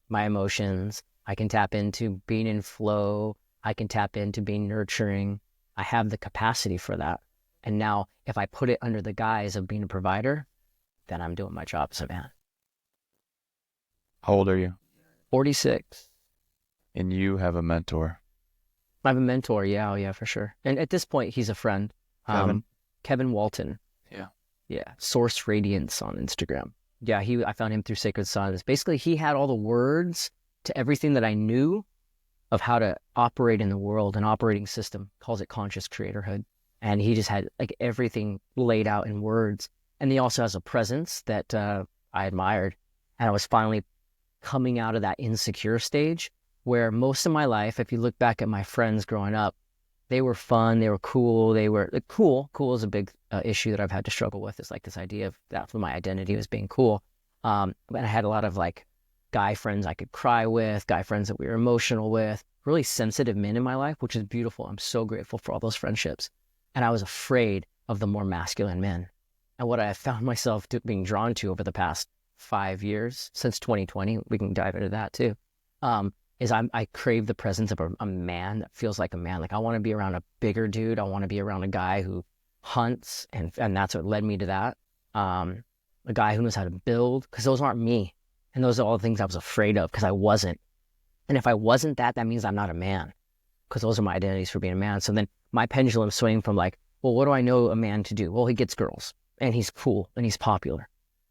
my emotions, I can tap into being in flow. I can tap into being nurturing. I have the capacity for that. And now if I put it under the guise of being a provider, then I'm doing my job as a man. How old are you? 46. And you have a mentor, I have a mentor. Yeah, oh, yeah, for sure. And at this point, he's a friend. Kevin. Kevin Walton. Yeah. Yeah. Source Radiance on Instagram. Yeah, I found him through Sacred Sons. Basically, he had all the words to everything that I knew of how to operate in the world, an operating system, calls it conscious creatorhood. And he just had like everything laid out in words. And he also has a presence that I admired. And I was finally coming out of that insecure stage where most of my life, if you look back at my friends growing up, they were fun, they were cool, they were like, cool. Cool is a big issue that I've had to struggle with. It's like this idea of that for my identity was being cool. And I had a lot of like guy friends I could cry with, guy friends that we were emotional with, really sensitive men in my life, which is beautiful. I'm so grateful for all those friendships. And I was afraid of the more masculine men. And what I found myself being drawn to over the past 5 years, since 2020, we can dive into that too, is I crave the presence of a man that feels like a man. Like I want to be around a bigger dude. I want to be around a guy who hunts, and that's what led me to that. A guy who knows how to build, because those aren't me. And those are all the things I was afraid of because I wasn't. And if I wasn't that, that means I'm not a man, because those are my identities for being a man. So then my pendulum swing from like, well, what do I know a man to do? Well, he gets girls and he's cool and he's popular.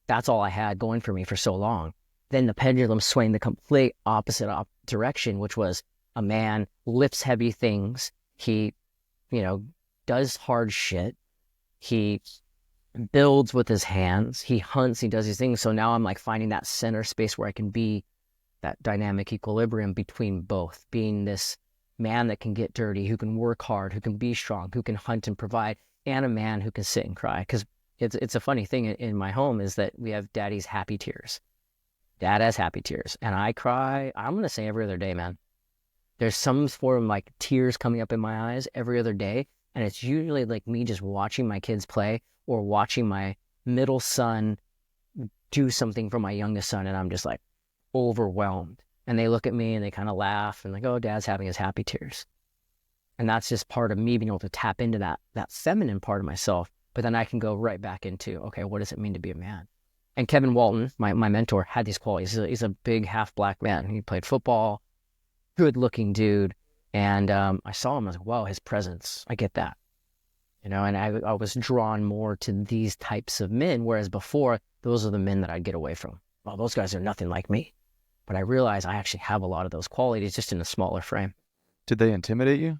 That's all I had going for me for so long. Then the pendulum swing the complete opposite direction, which was a man lifts heavy things. He, does hard shit. He builds with his hands. He hunts. He does these things. So now I'm like finding that center space where I can be that dynamic equilibrium between both, being this man that can get dirty, who can work hard, who can be strong, who can hunt and provide, and a man who can sit and cry. Because it's a funny thing in my home is that we have daddy's happy tears. Dad has happy tears. And I cry, I'm going to say every other day, man. There's some form of like tears coming up in my eyes every other day. And it's usually like me just watching my kids play or watching my middle son do something for my youngest son. And I'm just like overwhelmed. And they look at me and they kind of laugh and like, oh, dad's having his happy tears. And that's just part of me being able to tap into that feminine part of myself. But then I can go right back into, okay, what does it mean to be a man? And Kevin Walton, my mentor, had these qualities. He's a big half black man. He played football, good looking dude. And I saw him, I was like, wow, his presence, I get that. And I was drawn more to these types of men, whereas before, those are the men that I'd get away from. Well, those guys are nothing like me. But I realized I actually have a lot of those qualities just in a smaller frame. Did they intimidate you?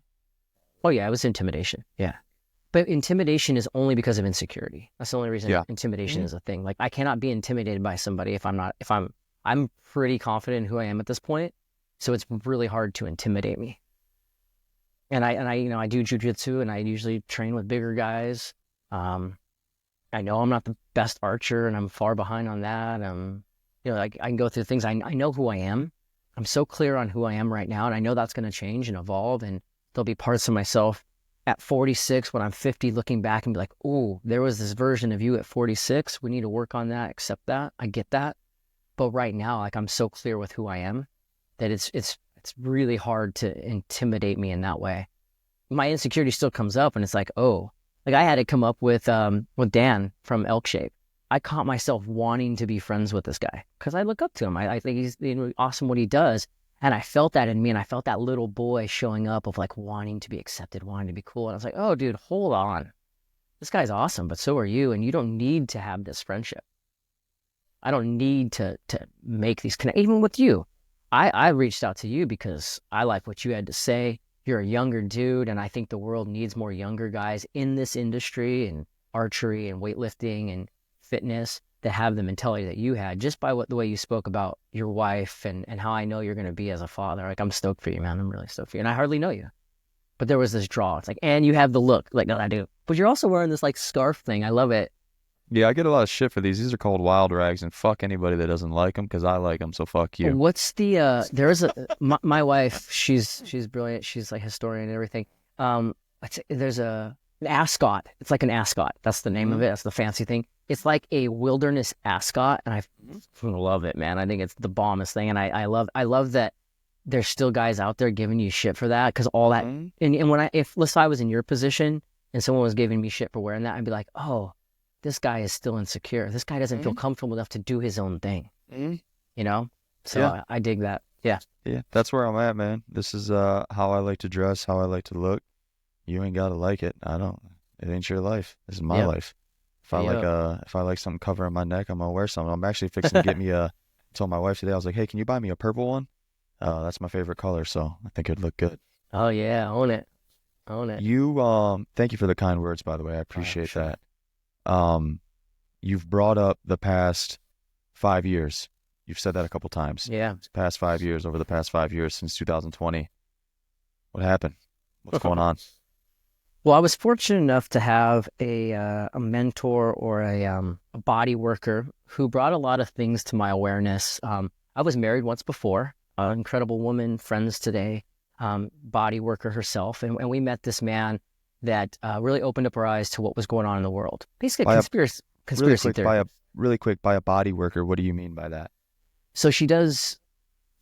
Oh yeah, it was intimidation. Yeah. But intimidation is only because of insecurity. That's the only reason intimidation is a thing. Like I cannot be intimidated by somebody if I'm pretty confident in who I am at this point. So it's really hard to intimidate me. And I do jujitsu and I usually train with bigger guys. I know I'm not the best archer and I'm far behind on that. I can go through things. I know who I am. I'm so clear on who I am right now. And I know that's going to change and evolve. And there'll be parts of myself at 46 when I'm 50 looking back and be like, oh, there was this version of you at 46. We need to work on that, accept that. I get that. But right now, like I'm so clear with who I am that it's really hard to intimidate me in that way. My insecurity still comes up and it's like, oh, like I had it come up with Dan from Elk Shape. I caught myself wanting to be friends with this guy because I look up to him. I think he's awesome what he does. And I felt that in me, and I felt that little boy showing up of like wanting to be accepted, wanting to be cool. And I was like, oh, dude, hold on. This guy's awesome, but so are you. And you don't need to have this friendship. I don't need to make these connections. Even with you, I reached out to you because I like what you had to say. You're a younger dude, and I think the world needs more younger guys in this industry and archery and weightlifting and fitness that have the mentality that you had just by the way you spoke about your wife and how I know you're going to be as a father. Like, I'm stoked for you, man. I'm really stoked for you. And I hardly know you, but there was this draw. It's like, and you have the look like that I do, but you're also wearing this like scarf thing. I love it. Yeah, I get a lot of shit for these. These are called wild rags, and fuck anybody that doesn't like them because I like them, so fuck you. What's the, there's my wife, she's brilliant. She's like historian and everything. There's an ascot. It's like an ascot. That's the name of it. That's the fancy thing. It's like a wilderness ascot, and I love it, man. I think it's the bombest thing, and I love that there's still guys out there giving you shit for that because all that. Mm-hmm. And when if let's say I was in your position and someone was giving me shit for wearing that, I'd be like, oh, this guy is still insecure. This guy doesn't feel Mm-hmm. comfortable enough to do his own thing, Mm-hmm. you know? So Yeah. I dig that. Yeah. Yeah. That's where I'm at, man. This is how I like to dress, how I like to look. You ain't gotta like it. I don't. It ain't your life. This is my Yep. life. Yep. If I like something covering my neck, I'm gonna wear something. I'm actually fixing to get me a. Told my wife today, I was like, hey, can you buy me a purple one? That's my favorite color, so I think it'd look good. Oh yeah, own it. Own it. Thank you for the kind words, by the way. I Oh yeah, for appreciate sure. that. Um, you've brought up the past 5 years. You've said that a couple times. Yeah. Past 5 years, over the past 5 years since 2020. What happened? What's going on? Well, I was fortunate enough to have a mentor or a body worker who brought a lot of things to my awareness. I was married once before, an incredible woman, friends today, body worker herself, and we met this man that really opened up our eyes to what was going on in the world. Basically, a By a really conspiracy quick, theory. by a body worker, what do you mean by that? So she does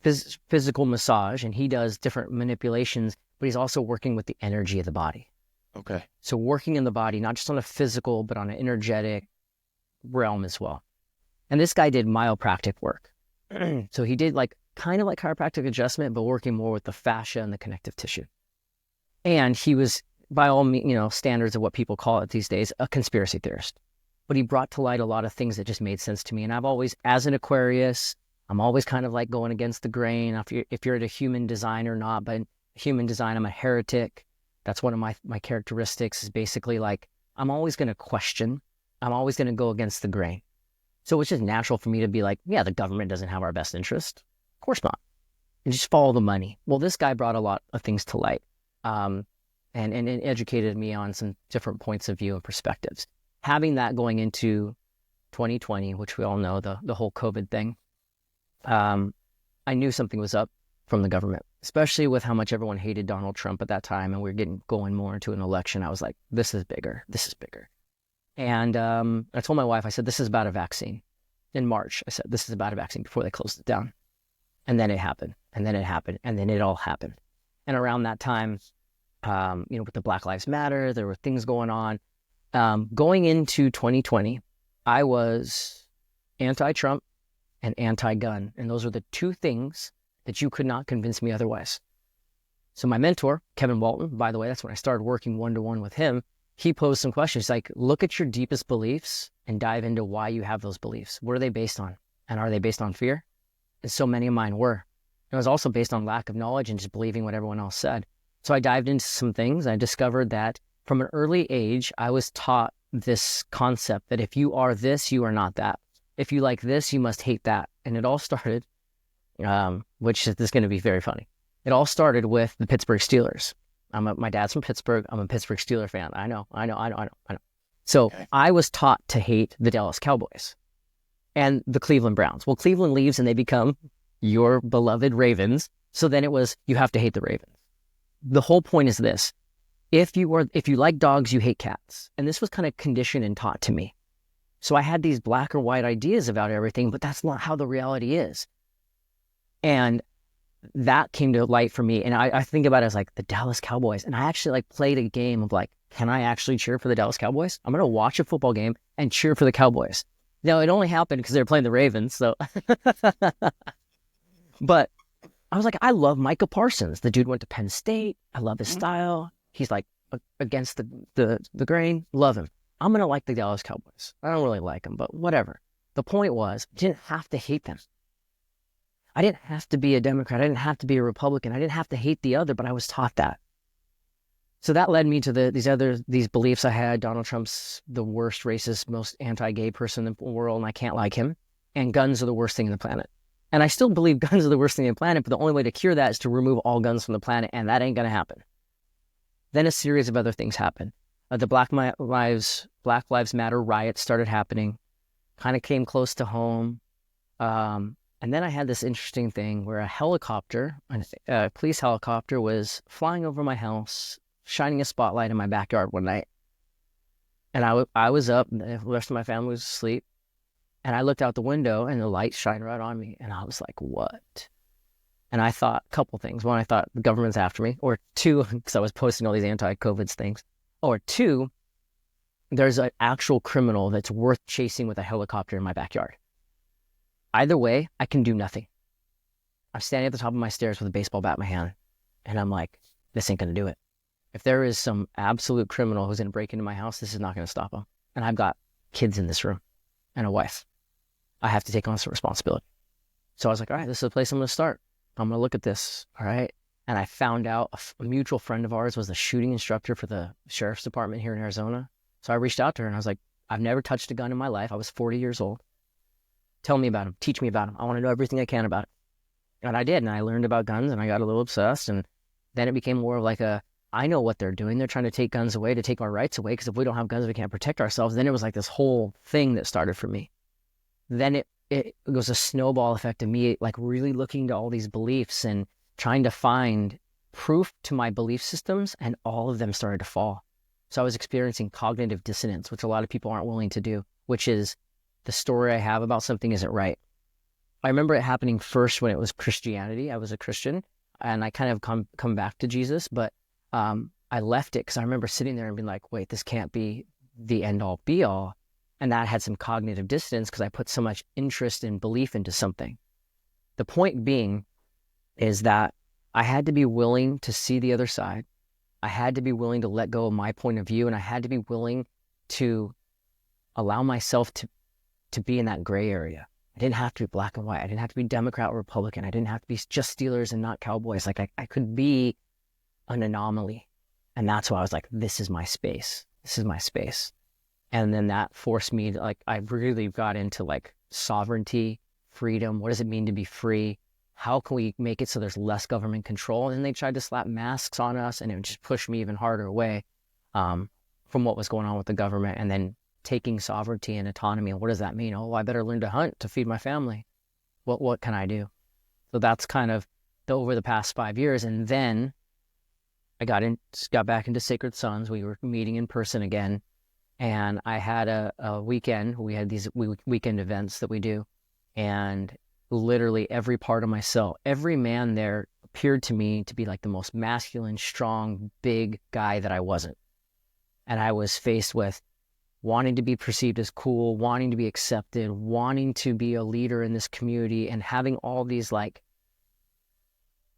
physical massage, and he does different manipulations, but he's also working with the energy of the body. Okay. So working in the body, not just on a physical, but on an energetic realm as well. And this guy did myopractic work. So he did like kind of like chiropractic adjustment, but working more with the fascia and the connective tissue. And he was, by all standards of what people call it these days, a conspiracy theorist. But he brought to light a lot of things that just made sense to me. And I've always, as an Aquarius, I'm always kind of like going against the grain. If you're at a human design or not, but in human design, I'm a heretic. That's one of my characteristics is basically like, I'm always going to question. I'm always going to go against the grain. So it's just natural for me to be like, yeah, the government doesn't have our best interest. Of course not. And just follow the money. Well, this guy brought a lot of things to light and educated me on some different points of view and perspectives. Having that going into 2020, which we all know, the whole COVID thing, I knew something was up from the government, especially with how much everyone hated Donald Trump at that time. And we were going more into an election. I was like, this is bigger. This is bigger. And I told my wife, I said, this is about a vaccine. In March, I said, this is about a vaccine before they closed it down. And then it happened. And then it happened. And then it all happened. And around that time, with the Black Lives Matter, there were things going on. Going into 2020, I was anti-Trump and anti-gun. And those were the two things that you could not convince me otherwise. So my mentor, Kevin Walton, by the way, that's when I started working one-to-one with him. He posed some questions like, look at your deepest beliefs and dive into why you have those beliefs. What are they based on? And are they based on fear? And so many of mine were. It was also based on lack of knowledge and just believing what everyone else said. So I dived into some things. I discovered that from an early age, I was taught this concept that if you are this, you are not that. If you like this, you must hate that. And it all started, which is going to be very funny. It all started with the Pittsburgh Steelers. My dad's from Pittsburgh. I'm a Pittsburgh Steeler fan. I know. So Okay. I was taught to hate the Dallas Cowboys and the Cleveland Browns. Well, Cleveland leaves and they become your beloved Ravens. So then it was, you have to hate the Ravens. The whole point is this. If you like dogs, you hate cats. And this was kind of conditioned and taught to me. So I had these black or white ideas about everything, but that's not how the reality is. And that came to light for me. And I think about it as like the Dallas Cowboys. And I actually like played a game of like, can I actually cheer for the Dallas Cowboys? I'm going to watch a football game and cheer for the Cowboys. Now, it only happened because they were playing the Ravens. So, but I was like, I love Micah Parsons. The dude went to Penn State. I love his style. He's like against the grain. Love him. I'm going to like the Dallas Cowboys. I don't really like them, but whatever. The point was, I didn't have to hate them. I didn't have to be a Democrat. I didn't have to be a Republican. I didn't have to hate the other, but I was taught that. So that led me to these beliefs I had. Donald Trump's the worst racist, most anti-gay person in the world, and I can't like him. And guns are the worst thing on the planet. And I still believe guns are the worst thing on the planet, but the only way to cure that is to remove all guns from the planet, and that ain't going to happen. Then a series of other things happened. The Black Lives Matter riots started happening, kind of came close to home. And then I had this interesting thing where a police helicopter was flying over my house, shining a spotlight in my backyard one night. And I was up, the rest of my family was asleep. And I looked out the window and the light shined right on me. And I was like, what? And I thought a couple things. One, I thought the government's after me, or two, because I was posting all these anti-COVID things, or two, there's an actual criminal that's worth chasing with a helicopter in my backyard. Either way, I can do nothing. I'm standing at the top of my stairs with a baseball bat in my hand, and I'm like, this ain't going to do it. If there is some absolute criminal who's going to break into my house, this is not going to stop him. And I've got kids in this room and a wife. I have to take on some responsibility. So I was like, all right, this is the place I'm going to start. I'm going to look at this. All right. And I found out a mutual friend of ours was the shooting instructor for the sheriff's department here in Arizona. So I reached out to her and I was like, I've never touched a gun in my life. I was 40 years old. Tell me about them. Teach me about them. I want to know everything I can about it. And I did. And I learned about guns and I got a little obsessed. And then it became more of like I know what they're doing. They're trying to take guns away, to take our rights away. Because if we don't have guns, we can't protect ourselves. Then it was like this whole thing that started for me. Then it was a snowball effect of me like really looking to all these beliefs and trying to find proof to my belief systems. And all of them started to fall. So I was experiencing cognitive dissonance, which a lot of people aren't willing to do, which is the story I have about something isn't right. I remember it happening first when it was Christianity. I was a Christian and I kind of come back to Jesus, but I left it because I remember sitting there and being like, wait, this can't be the end all be all. And that had some cognitive dissonance because I put so much interest and belief into something. The point being is that I had to be willing to see the other side. I had to be willing to let go of my point of view, and I had to be willing to allow myself to be in that gray area. I didn't have to be black and white. I didn't have to be Democrat or Republican. I didn't have to be just Steelers and not Cowboys. Like I could be an anomaly. And that's why I was like, this is my space. This is my space. And then that forced me to like, I really got into like sovereignty, freedom. What does it mean to be free? How can we make it so there's less government control? And then they tried to slap masks on us and it just pushed me even harder away from what was going on with the government. And then taking sovereignty and autonomy. And what does that mean? Oh, I better learn to hunt to feed my family. What can I do? So that's kind of over the past 5 years. And then I got back into Sacred Sons. We were meeting in person again. And I had a weekend. We had these weekend events that we do. And literally every part of myself, every man there appeared to me to be like the most masculine, strong, big guy that I wasn't. And I was faced with wanting to be perceived as cool, wanting to be accepted, wanting to be a leader in this community, and having all these like,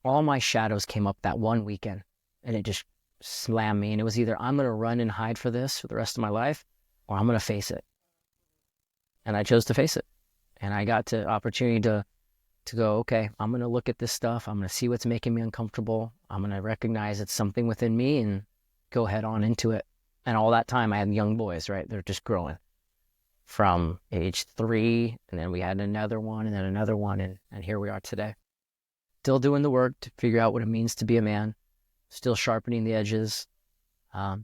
all my shadows came up that one weekend and it just slammed me. And it was either I'm going to run and hide for this for the rest of my life or I'm going to face it. And I chose to face it. And I got the opportunity to go, okay, I'm going to look at this stuff. I'm going to see what's making me uncomfortable. I'm going to recognize it's something within me and go head on into it. And all that time I had young boys, right? They're just growing from age 3. And then we had another one and then another one. And here we are today. Still doing the work to figure out what it means to be a man. Still sharpening the edges.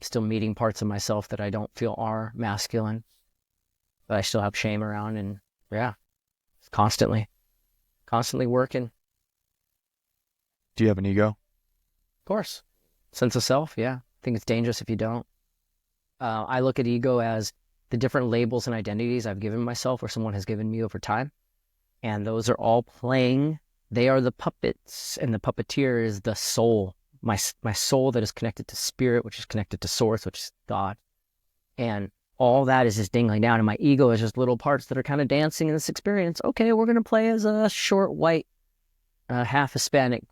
Still meeting parts of myself that I don't feel are masculine. But I still have shame around. And yeah, constantly working. Do you have an ego? Of course. Sense of self, yeah. I think it's dangerous if you don't. I look at ego as the different labels and identities I've given myself or someone has given me over time. And those are all playing. They are the puppets, and the puppeteer is the soul, my soul that is connected to spirit, which is connected to source, which is God. And all that is just dingling down. And my ego is just little parts that are kind of dancing in this experience. Okay, we're going to play as a short, white, half Hispanic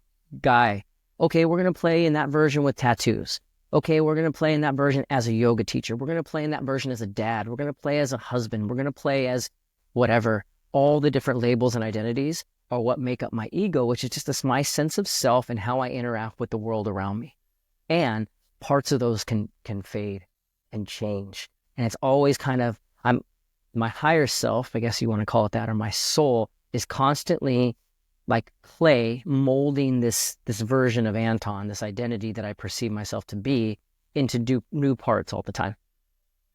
guy. Okay, we're going to play in that version with tattoos. Okay, we're going to play in that version as a yoga teacher. We're going to play in that version as a dad. We're going to play as a husband. We're going to play as whatever. All the different labels and identities are what make up my ego, which is just my sense of self and how I interact with the world around me. And parts of those can fade and change. And it's always kind of, my higher self, I guess you want to call it that, or my soul is constantly like clay molding this version of Anton, this identity that I perceive myself to be, into new parts all the time,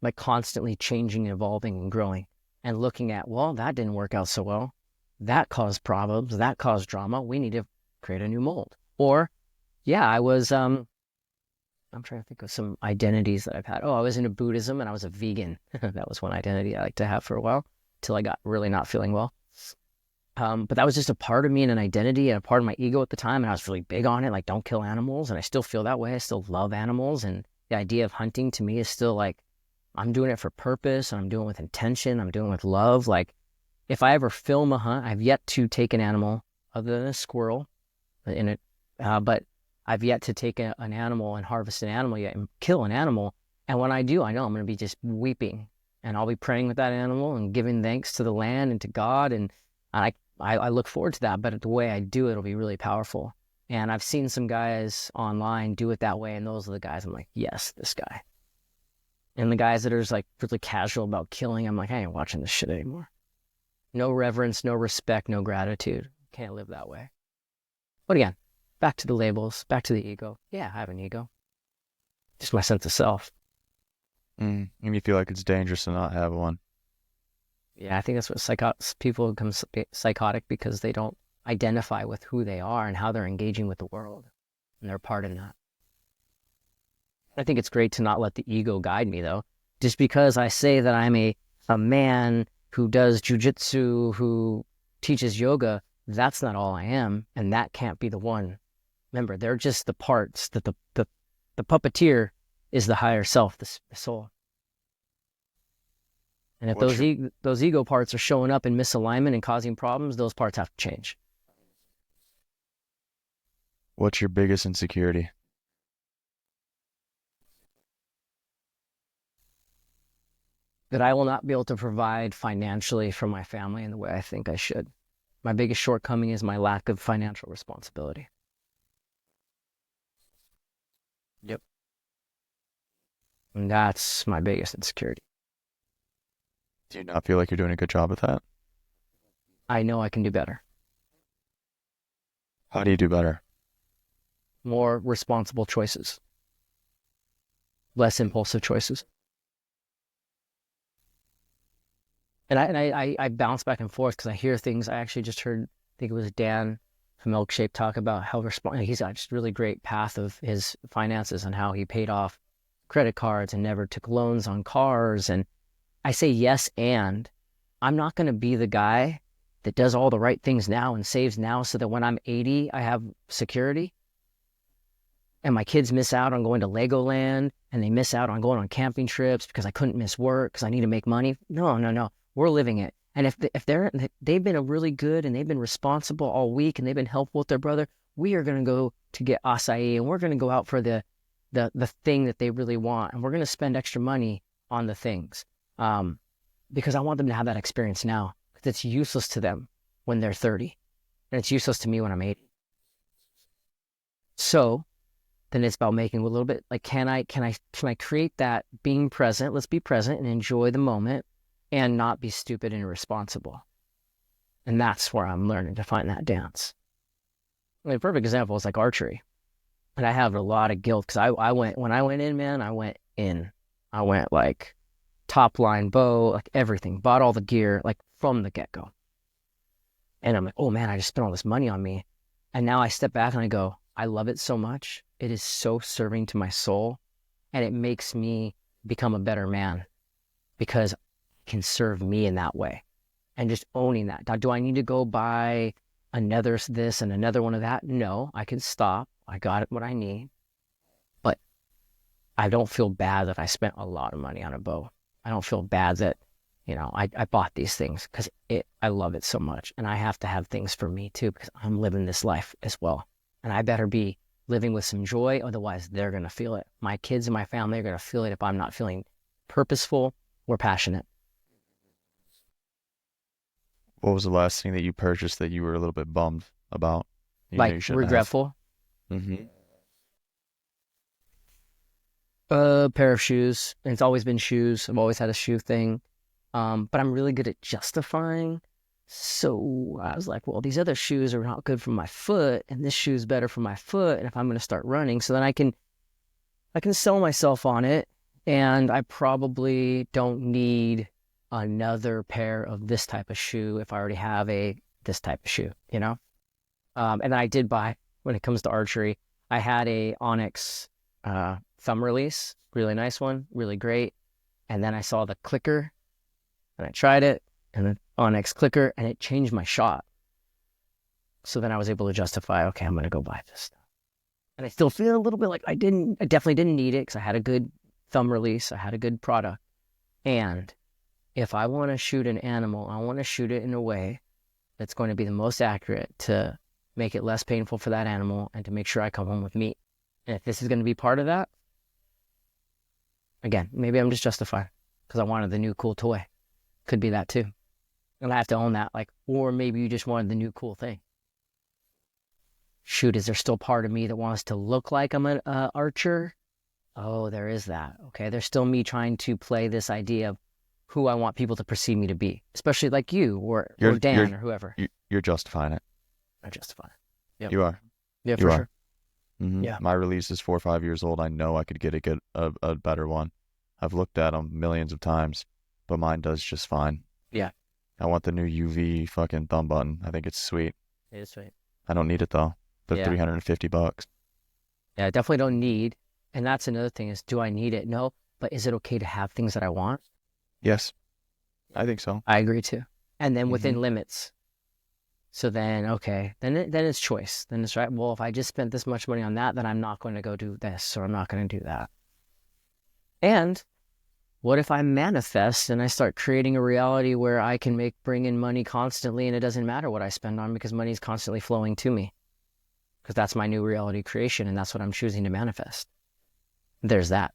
like constantly changing, evolving, and growing, and looking at, well, that didn't work out so well. That caused problems. That caused drama. We need to create a new mold. Or, yeah, I was, I'm trying to think of some identities that I've had. Oh, I was into Buddhism and I was a vegan. That was one identity I liked to have for a while, till I got really not feeling well. But that was just a part of me and an identity and a part of my ego at the time. And I was really big on it, like, don't kill animals. And I still feel that way. I still love animals. And the idea of hunting to me is still like, I'm doing it for purpose and I'm doing it with intention. I'm doing it with love. Like, if I ever film a hunt, I've yet to take an animal other than a squirrel in it. But I've yet to take an animal and harvest an animal yet and kill an animal. And when I do, I know I'm going to be just weeping and I'll be praying with that animal and giving thanks to the land and to God. And I look forward to that, but the way I do it will be really powerful. And I've seen some guys online do it that way, and those are the guys I'm like, yes, this guy. And the guys that are just like really casual about killing, I'm like, I ain't watching this shit anymore. No reverence, no respect, no gratitude. Can't live that way. But again, back to the labels, back to the ego. Yeah, I have an ego. Just my sense of self. And you feel like it's dangerous to not have one. Yeah, I think that's what people become psychotic because they don't identify with who they are and how they're engaging with the world. And they're part in that. I think it's great to not let the ego guide me, though. Just because I say that I'm a man who does jujitsu, who teaches yoga, that's not all I am. And that can't be the one. Remember, they're just the parts that the puppeteer is the higher self, the soul. And if What's your those ego parts are showing up in misalignment and causing problems, those parts have to change. what's your biggest insecurity? That I will not be able to provide financially for my family in the way I think I should. My biggest shortcoming is my lack of financial responsibility. Yep. And that's my biggest insecurity. Do you not feel like you're doing a good job at that? I know I can do better. How do you do better? More responsible choices, less impulsive choices. And I bounce back and forth because I hear things. I actually just heard, I think it was Dan from Milkshape talk about how he's got just really great path of his finances and how he paid off credit cards and never took loans on cars. And I say yes, and I'm not going to be the guy that does all the right things now and saves now so that when I'm 80, I have security. And my kids miss out on going to Legoland and they miss out on going on camping trips because I couldn't miss work because I need to make money. No, no, no. We're living it. And if they've been a really good and they've been responsible all week and they've been helpful with their brother, we are going to go to get acai and we're going to go out for the thing that they really want. And we're going to spend extra money on the things because I want them to have that experience now because it's useless to them when they're 30 and it's useless to me when I'm 80. So then it's about making a little bit like, can I create that being present? Let's be present and enjoy the moment and not be stupid and irresponsible. And that's where I'm learning to find that dance. I mean, a perfect example is like archery. And I have a lot of guilt because when I went in, man, I went in. I went like top line bow, like everything, bought all the gear, like from the get-go. And I'm like, oh man, I just spent all this money on me. And now I step back and I go, I love it so much. It is so serving to my soul. And it makes me become a better man because it can serve me in that way. And just owning that. Now, do I need to go buy another this and another one of that? No, I can stop. I got what I need. But I don't feel bad that I spent a lot of money on a bow. I don't feel bad that, I bought these things because I love it so much. And I have to have things for me too because I'm living this life as well. And I better be living with some joy. Otherwise, they're going to feel it. My kids and my family are going to feel it if I'm not feeling purposeful or passionate. What was the last thing that you purchased that you were a little bit bummed about? You know Like you shouldn't have. regretful. Mm-hmm. A pair of shoes. And it's always been shoes. I've always had a shoe thing. But I'm really good at justifying. So I was like, well, these other shoes are not good for my foot, and this shoe's better for my foot. And if I'm going to start running, so then I can sell myself on it. And I probably don't need another pair of this type of shoe if I already have this type of shoe, And I did buy, when it comes to archery, I had a Onyx thumb release, really nice one, really great. And then I saw the clicker and I tried it and the Onyx clicker and it changed my shot. So then I was able to justify, okay, I'm going to go buy this stuff. And I still feel a little bit like I definitely didn't need it because I had a good thumb release. I had a good product. And if I want to shoot an animal, I want to shoot it in a way that's going to be the most accurate to make it less painful for that animal and to make sure I come home with meat. And if this is going to be part of that, again, maybe I'm just justifying because I wanted the new cool toy. Could be that too. And I have to own that. Like, or maybe you just wanted the new cool thing. Shoot, is there still part of me that wants to look like I'm an archer? Oh, there is that. Okay, there's still me trying to play this idea of who I want people to perceive me to be, especially like you or Dan or whoever. You're justifying it. I justify it. Yep. You are. Yeah, You for are. sure. Mm-hmm. Yeah. My release is 4 or 5 years old. I know I could get a better one. I've looked at them millions of times, but mine does just fine. Yeah. I want the new UV fucking thumb button. I think it's sweet. It is sweet. I don't need it though. But Yeah. $350. Yeah, I definitely don't need. And that's another thing is, do I need it? No. But is it okay to have things that I want? Yes, I think so. I agree too. And then within Mhm. limits. So then, okay, then it's choice. Then it's right. Well, if I just spent this much money on that, then I'm not going to go do this, or I'm not going to do that. And what if I manifest and I start creating a reality where I can bring in money constantly, and it doesn't matter what I spend on because money is constantly flowing to me, because that's my new reality creation, and that's what I'm choosing to manifest. There's that.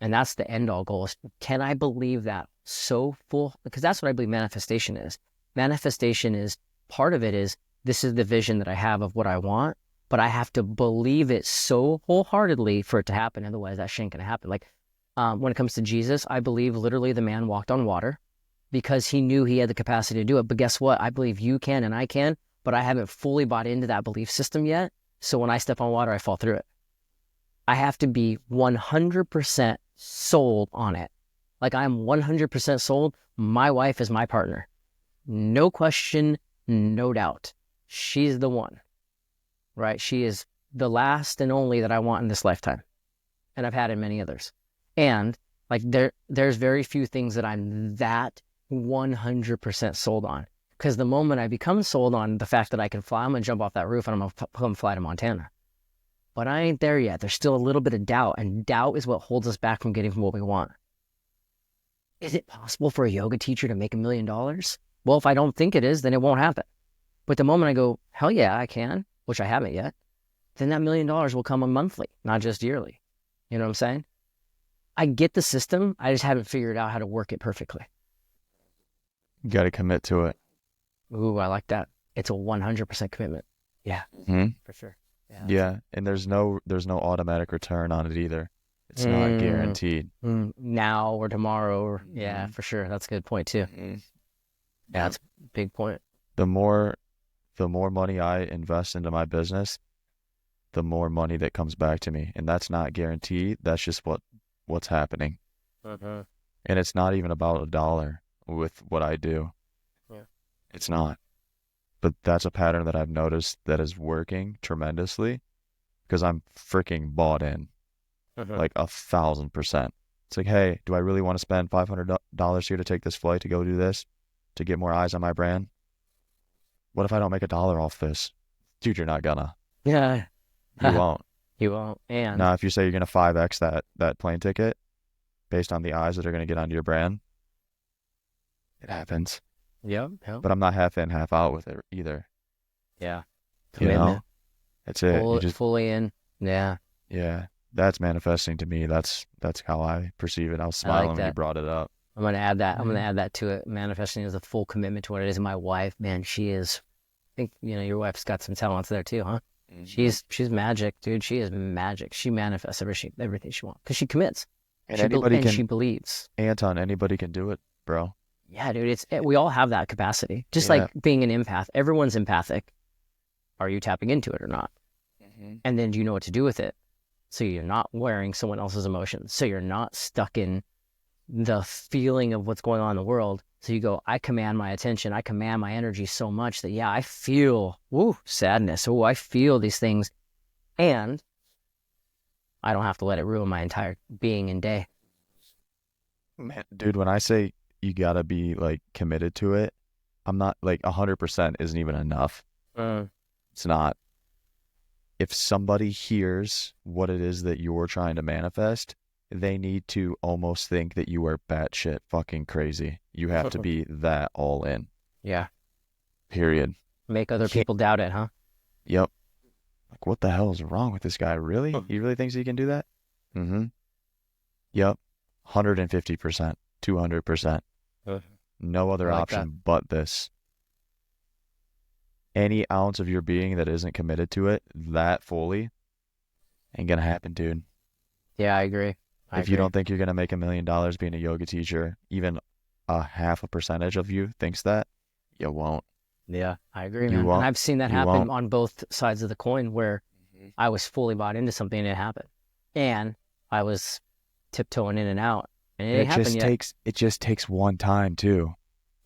And that's the end all goal. Can I believe that so full? Because that's what I believe manifestation is. Manifestation is, part of it is, this is the vision that I have of what I want, but I have to believe it so wholeheartedly for it to happen. Otherwise, that shit ain't going to happen. Like when it comes to Jesus, I believe literally the man walked on water because he knew he had the capacity to do it. But guess what? I believe you can and I can, but I haven't fully bought into that belief system yet. So when I step on water, I fall through it. I have to be 100% sold on it. Like I'm 100% sold. My wife is my partner. No question, no doubt. She's the one, right? She is the last and only that I want in this lifetime. And I've had in many others. And like there's very few things that I'm that 100% sold on. Because the moment I become sold on the fact that I can fly, I'm going to jump off that roof and I'm going to come fly to Montana. But I ain't there yet. There's still a little bit of doubt, and doubt is what holds us back from getting from what we want. Is it possible for a yoga teacher to make $1 million? Well, if I don't think it is, then it won't happen. But the moment I go, hell yeah, I can, which I haven't yet, then that $1 million will come monthly, not just yearly. You know what I'm saying? I get the system. I just haven't figured out how to work it perfectly. You got to commit to it. Ooh, I like that. It's a 100% commitment. Yeah, for sure. Yeah, and there's no automatic return on it either. It's not guaranteed. Now or tomorrow. Or, yeah, for sure. That's a good point too. Yeah, that's a big point. The more money I invest into my business, the more money that comes back to me, and that's not guaranteed. That's just what's happening. And it's not even about a dollar with what I do. Yeah, it's not. But that's a pattern that I've noticed that is working tremendously because I'm freaking bought in, like 1,000%. It's like, hey, do I really want to spend $500 here to take this flight to go do this, to get more eyes on my brand? What if I don't make $1 off this? Dude, you're not gonna. Yeah. You won't. You won't. And now, if you say you're gonna 5x that plane ticket based on the eyes that are gonna get onto your brand, it happens. Yep. But I'm not half in, half out with it either. Yeah. Commitment. You know? That's it. You just fully in. Yeah. Yeah. That's manifesting to me. That's how I perceive it. I was smiling when you brought it up. I'm gonna add that. I'm gonna add that to it. Manifesting is a full commitment to what it is. And my wife, man, she is. I think your wife's got some talents there too, huh? She's magic, dude. She is magic. She manifests everything she wants because she commits. And she believes. Anton, anybody can do it, bro. Yeah, dude. We all have that capacity. Just like being an empath. Everyone's empathic. Are you tapping into it or not? And then do you know what to do with it? So you're not wearing someone else's emotions. So you're not stuck in the feeling of what's going on in the world. So you go, I command my attention. I command my energy so much that, I feel sadness. I feel these things. And I don't have to let it ruin my entire being and day. Man, dude, when I say you gotta be like committed to it, I'm not like 100% isn't even enough. Mm. It's not. If somebody hears what it is that you're trying to manifest, they need to almost think that you are batshit fucking crazy. You have to be that all in. Yeah. Period. Make You other can't. people doubt it, huh? Yep. Like, what the hell is wrong with this guy? Really? Hmm. He really thinks he can do that? Mm-hmm. Yep. 150%, 200%. Uh, No I other like that. option but this. Any ounce of your being that isn't committed to it that fully ain't gonna happen, dude. Yeah, I agree. I If you agree. don't think you're gonna make $1 million being a yoga teacher, even a half a percentage of you thinks that, you won't. Yeah, I agree, You man. And won't. I've seen that You happen won't. on both sides of the coin where Mhm. I was fully bought into something and it happened. And I was tiptoeing in and out and it And ain't happened yet. it just takes one time too.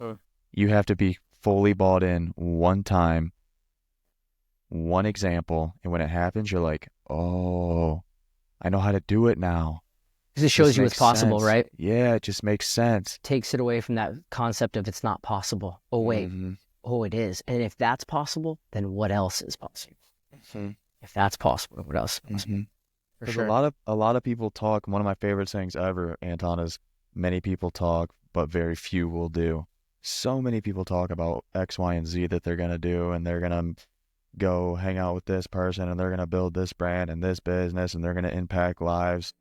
Hmm. You have to be fully bought in one time, one example, and when it happens, you're like, oh, I know how to do it now. Because it This shows you it's makes possible, sense. right? Yeah, it just makes sense. Takes it away from that concept of it's not possible. Oh, wait. Hmm. Oh, it is. And if that's possible, then what else is possible? Hmm. If that's possible, then what else is possible? Hmm. For Because sure. a lot of people talk. One of my favorite sayings ever, Anton, is many people talk, but very few will do. So many people talk about X, Y, and Z that they're gonna do, and they're gonna go hang out with this person, and they're gonna build this brand and this business, and they're gonna impact lives.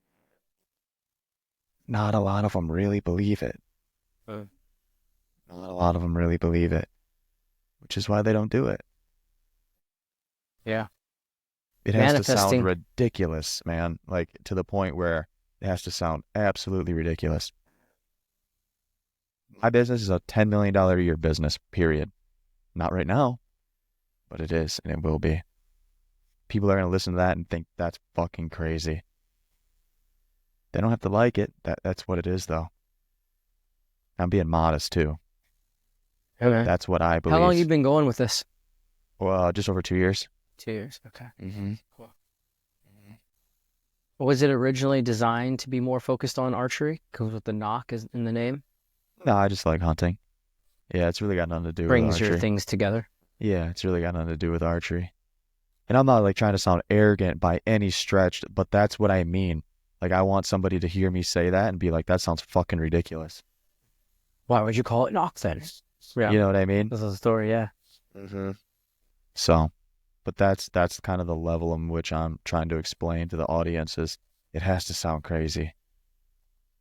Not a lot of them really believe it. Uh, Not a lot of them really believe it, which is why they don't do it. yeah. It has to sound Manifesting. ridiculous, man, like to the point where it has to sound absolutely ridiculous. My business is a $10 million a year business, period. Not right now, but it is, and it will be. People are going to listen to that and think that's fucking crazy. They don't have to like it. That's what it is, though. I'm being modest, too. Okay. That's what I How long you believe. been going with this? Well, just over 2 years. 2 years. Okay. Mm-hmm. Cool. Was it originally designed to be more focused on archery? Because with the knock is in the name, No, I just like hunting. Yeah, it's really got nothing to do with brings your archery. things together. Yeah, it's really got nothing to do with archery. And I'm not like trying to sound arrogant by any stretch, but that's what I mean. Like, I want somebody to hear me say that and be like, that sounds fucking ridiculous. Why would you call it knock then? Yeah. You know what I mean? This is a story, yeah. Mm-hmm. So, but that's kind of the level in which I'm trying to explain to the audience is it has to sound crazy.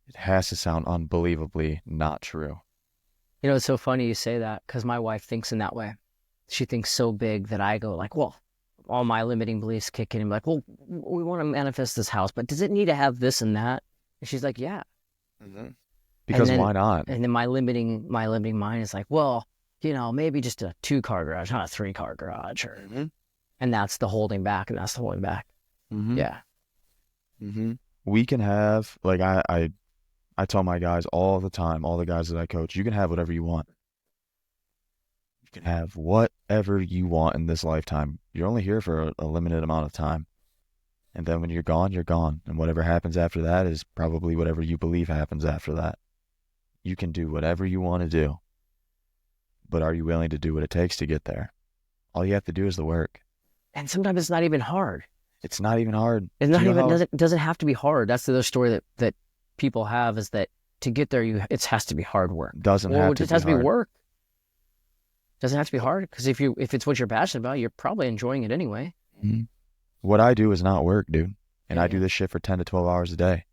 It has to sound unbelievably not true. You know, it's so funny you say that because my wife thinks in that way. She thinks so big that I go like, well, all my limiting beliefs kick in and be like, well, we want to manifest this house, but does it need to have this and that? And she's like, yeah. Hmm. And Because then why not? and then my limiting mind is like, well, maybe just a 2-car garage, not a 3-car garage, or Hmm. and that's the holding back, and that's the holding back. Hmm. Yeah. Hmm. We can have like I tell my guys all the time, all the guys that I coach, you can have whatever you want. You can have whatever you want in this lifetime. You're only here for a limited amount of time. And then when you're gone, you're gone. And whatever happens after that is probably whatever you believe happens after that. You can do whatever you want to do, but are you willing to do what it takes to get there? All you have to do is the work. And sometimes it's not even hard. It's not even hard. It's Do not you know even how doesn't have to be hard. That's the other story that people have is that to get there, it has to be hard work. it doesn't Well, have it to just be has to be hard? work. Doesn't have to be hard because if it's what you're passionate about, you're probably enjoying it anyway. Mhm. What I do is not work, dude. And Yeah, I do yeah. this shit for 10 to 12 hours a day.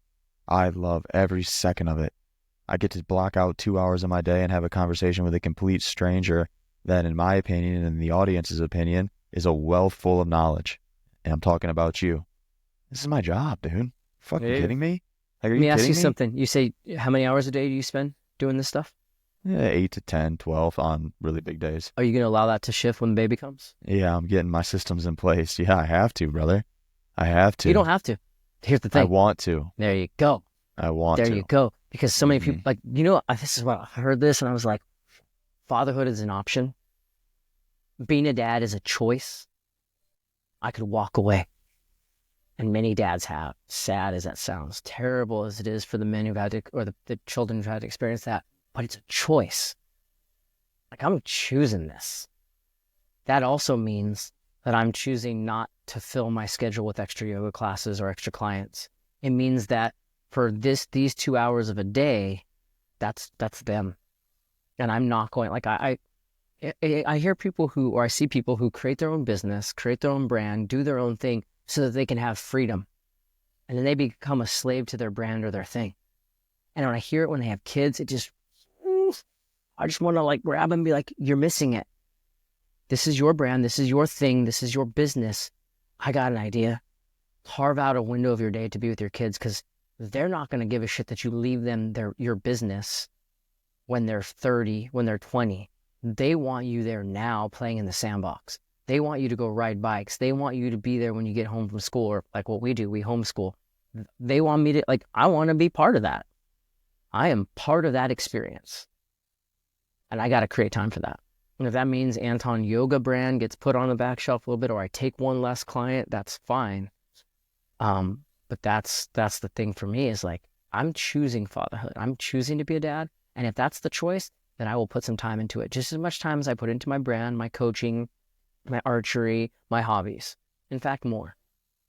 I love every second of it. I get to block out 2 hours of my day and have a conversation with a complete stranger that, in my opinion and in the audience's opinion, is a wealth full of knowledge. And I'm talking about you. This is my job, dude. Fucking Yeah. kidding me? Like, are Let you me ask you kidding me? something. You say how many hours a day do you spend doing this stuff? Yeah, 8 to 10, 12 on really big days. Are you going to allow that to shift when the baby comes? Yeah, I'm getting my systems in place. Yeah, I have to, brother. I have You to. don't have to. Here's the I thing. want to. There you go. I want There you to. go. Because so many Hmm. people, like, this is what I heard this and I was like, fatherhood is an option. Being a dad is a choice. I could walk away. And many dads have, sad as that sounds, terrible as it is for the men who've had to, or the children who've had to experience that, but it's a choice. Like, I'm choosing this. that also means that I'm choosing not to fill my schedule with extra yoga classes or extra clients. It means that for these 2 hours of a day, that's them. And I'm not going, like, I hear people who, or I see people who create their own business, create their own brand, do their own thing so that they can have freedom. And then they become a slave to their brand or their thing. And when I hear it when they have kids, it just, I just want to like grab them and be like, you're missing it. This is your brand. This is your thing. This is your business. I got an idea. Carve out a window of your day to be with your kids, because they're not going to give a shit that you leave them your business when they're 30, when they're 20. They want you there now playing in the sandbox. They want you to go ride bikes. They want you to be there when you get home from school, or like what we do, we homeschool. They want me to, like, I want to be part of that. I am part of that experience. And I got to create time for that. And if that means Anton Yoga brand gets put on the back shelf a little bit, or I take one less client, that's fine. But that's the thing for me, is like, I'm choosing fatherhood. I'm choosing to be a dad. And if that's the choice, then I will put some time into it. Just as much time as I put into my brand, my coaching, my archery, my hobbies. In fact, more.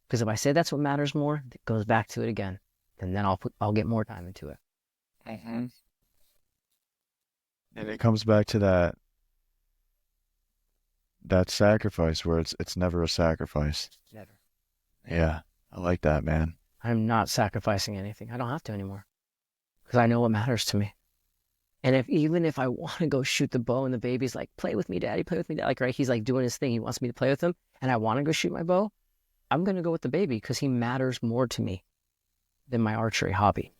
Because if I say that's what matters more, it goes back to it again. And then I'll get more time into it. Mm-hmm. And it comes back to that sacrifice where it's never a sacrifice. Never. Yeah, I like that, man. I'm not sacrificing anything. I don't have to anymore. Because I know what matters to me. And even if I want to go shoot the bow and the baby's like, play with me, daddy, play with me, daddy. Like, right, he's like doing his thing. He wants me to play with him. And I want to go shoot my bow. I'm going to go with the baby because he matters more to me than my archery hobby.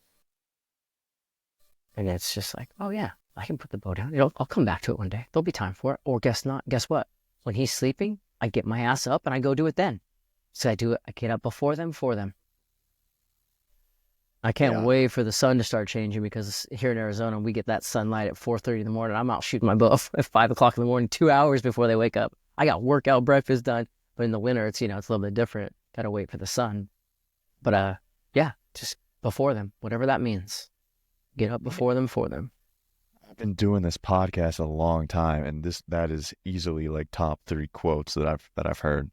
And it's just like, oh yeah, I can put the bow down. I'll come back to it one day. There'll be time for it. Or guess not. Guess what? When he's sleeping, I get my ass up and I go do it then. So I do it. I get up before them, for them. I can't wait for the sun to start changing, because here in Arizona, we get that sunlight at 4:30 in the morning. I'm out shooting my bow at 5 o'clock in the morning, 2 hours before they wake up. I got workout, breakfast done. But in the winter, it's, it's a little bit different. Got to wait for the sun. But yeah, just before them, whatever that means. Get up before them, for them. I've been doing this podcast a long time, and that is easily like top 3 quotes that I've heard.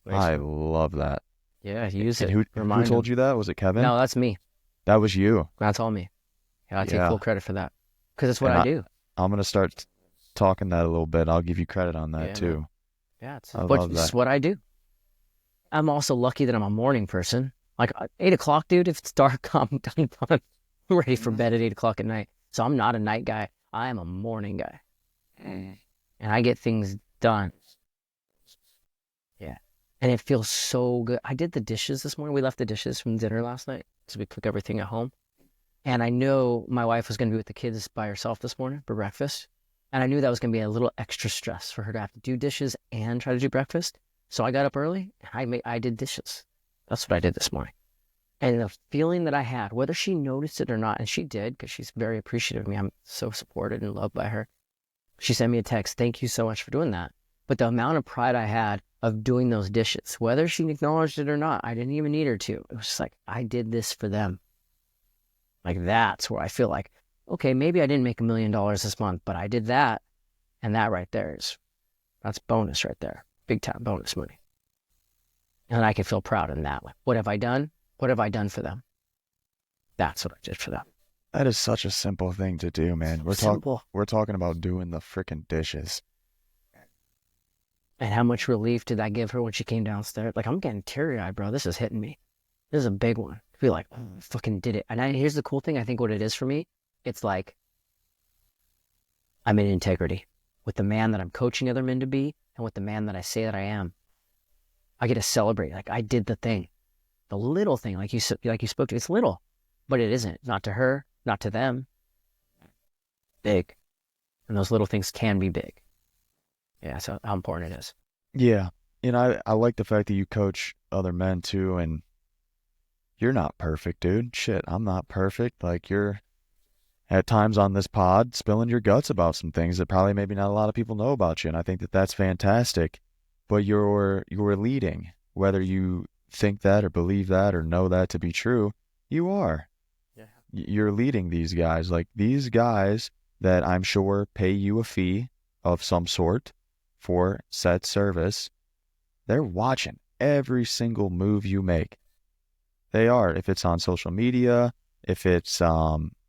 I love that. Yeah, use And it. who told you that? Was it Kevin? No, that's me. That was you. That's all me. Yeah, I take full credit for that, because it's what I do. I'm gonna start talking that a little bit. I'll give you credit on that too. Yeah, it's what I do. I'm also lucky that I'm a morning person. Like 8 o'clock, dude, if it's dark, I'm ready for bed at 8 o'clock at night. So I'm not a night guy. I am a morning guy. And I get things done. Yeah. And it feels so good. I did the dishes this morning. We left the dishes from dinner last night, so we cook everything at home. And I know my wife was going to be with the kids by herself this morning for breakfast. And I knew that was going to be a little extra stress for her to have to do dishes and try to do breakfast. So I got up early and I did dishes. That's what I did this morning. And the feeling that I had, whether she noticed it or not, and she did, because she's very appreciative of me. I'm so supported and loved by her. She sent me a text, thank you so much for doing that. But the amount of pride I had of doing those dishes, whether she acknowledged it or not, I didn't even need her to. It was just like, I did this for them. Like, that's where I feel like, okay, maybe I didn't make $1 million this month, but I did that. And that right there that's bonus right there. Big time bonus money. And I can feel proud in that way. What have I done? What have I done for them? That's what I did for them. That is such a simple thing to do, man. We're talking about doing the freaking dishes. And how much relief did that give her when she came downstairs? Like, I'm getting teary-eyed, bro. This is hitting me. This is a big one. I feel like, oh, I fucking did it. And here's the cool thing. I think what it is for me, it's like, I'm in integrity with the man that I'm coaching other men to be, and with the man that I say that I am. I get to celebrate. Like, I did the thing. The little thing, like you spoke to, it's little, but it isn't. Not to her, not to them. Big. And those little things can be big. Yeah, so how important it is. Yeah. And I like the fact that you coach other men too, and you're not perfect, dude. Shit, I'm not perfect. Like, you're at times on this pod spilling your guts about some things that probably maybe not a lot of people know about you, and I think that that's fantastic. But you're leading, whether you think that or believe that or know that to be true, you are. Yeah. You're leading these guys. Like, these guys that I'm sure pay you a fee of some sort for said service, they're watching every single move you make. They are, if it's on social media, if it's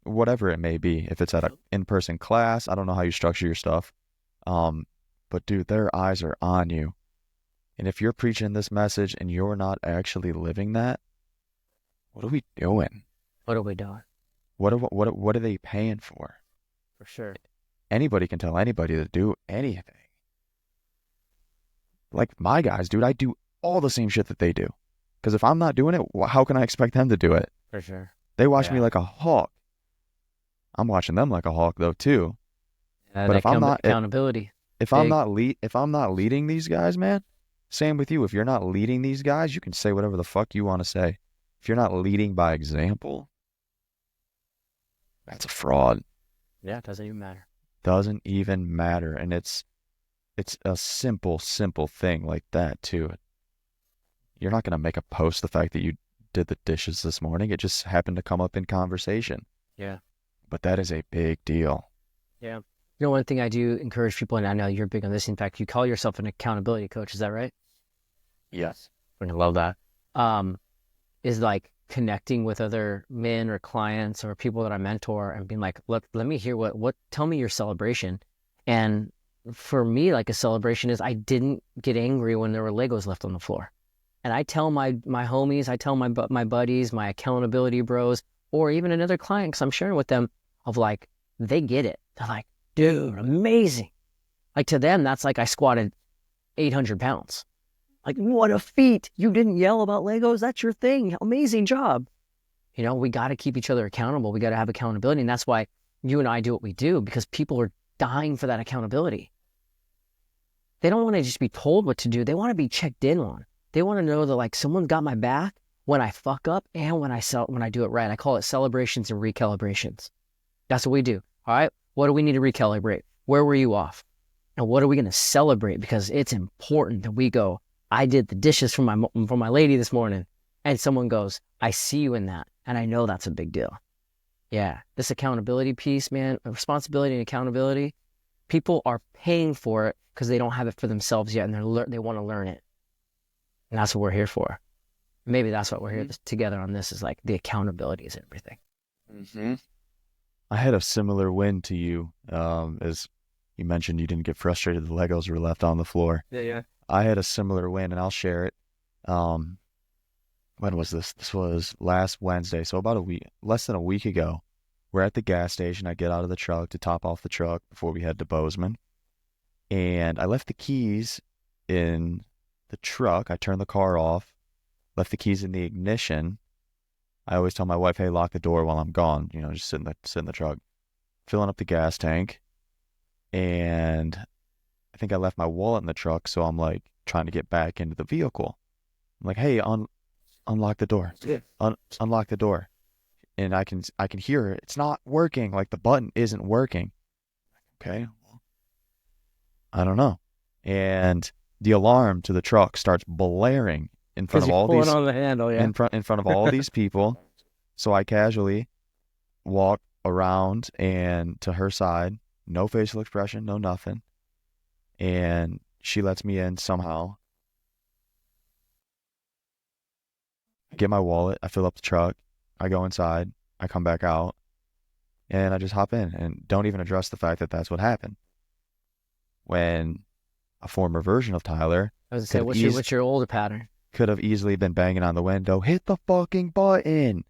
whatever it may be, if it's at an in-person class, I don't know how you structure your stuff. Um, but dude, their eyes are on you. And if you're preaching this message and you're not actually living that, what are we doing? What are we doing? What are they paying for? For sure. Anybody can tell anybody to do anything. Like my guys, dude, I do all the same shit that they do. Because if I'm not doing it, how can I expect them to do it? For sure. They watch me Yeah. like a hawk. I'm watching them like a hawk though too. But That accountability. if Big. I'm not leading these guys, man, same with you. If you're not leading these guys, you can say whatever the fuck you want to say. If you're not leading by example, that's a fraud. Yeah, it doesn't even matter. Doesn't even matter. And it's a simple thing like that too. You're not gonna make a post the fact that you did the dishes this morning. It just happened to come up in conversation. Yeah. But that is a big deal. Yeah. You know, one thing I do encourage people, and I know you're big on this. In fact, you call yourself an accountability coach. Is that right? Yes. I love that. Is like connecting with other men or clients or people that I mentor and being like, let me hear tell me your celebration. And for me, like a celebration is I didn't get angry when there were Legos left on the floor. And I tell my homies, I tell my buddies, my accountability bros, or even another client, because I'm sharing with them of like, they get it. They're like, dude, amazing. Like to them, that's like I squatted 800 pounds. Like, what a feat. You didn't yell about Legos. That's your thing. Amazing job. You know, we got to keep each other accountable. We got to have accountability. And that's why you and I do what we do, because people are dying for that accountability. They don't want to just be told what to do. They want to be checked in on. They want to know that like someone's got my back when I fuck up and when I do it right. I call it celebrations and recalibrations. That's what we do. All right. What do we need to recalibrate? Where were you off? And what are we going to celebrate? Because it's important that we go, I did the dishes for my lady this morning. And someone goes, I see you in that. And I know that's a big deal. Yeah. This accountability piece, man, responsibility and accountability, people are paying for it because they don't have it for themselves yet. And they want to learn it. And that's what we're here for. Maybe that's what we're here together on this, is like the accountability is everything. Mm-hmm. I had a similar win to you, as you mentioned you didn't get frustrated the Legos were left on the floor. Yeah. I had a similar win, and I'll share it. When was this? This was last Wednesday, so about less than a week ago. We're at the gas station. I get out of the truck to top off the truck before we head to Bozeman. And I left the keys in the truck. I turned the car off, left the keys in the ignition. I always tell my wife, hey, lock the door while I'm gone. You know, just sit in the truck, filling up the gas tank. And I think I left my wallet in the truck, so I'm like trying to get back into the vehicle. I'm like, hey, unlock the door. Unlock the door. And I can hear it. It's not working. Like the button isn't working. Okay. I don't know. And the alarm to the truck starts blaring in front of all these on the handle, yeah. in front of all these people. So I casually walk around and to her side, no facial expression, no nothing. And she lets me in somehow. I get my wallet, I fill up the truck, I go inside, I come back out, and I just hop in and don't even address the fact that that's what happened. When a former version of Tyler I was going to say, what's your older pattern? could have easily been banging on the window, hit the fucking button.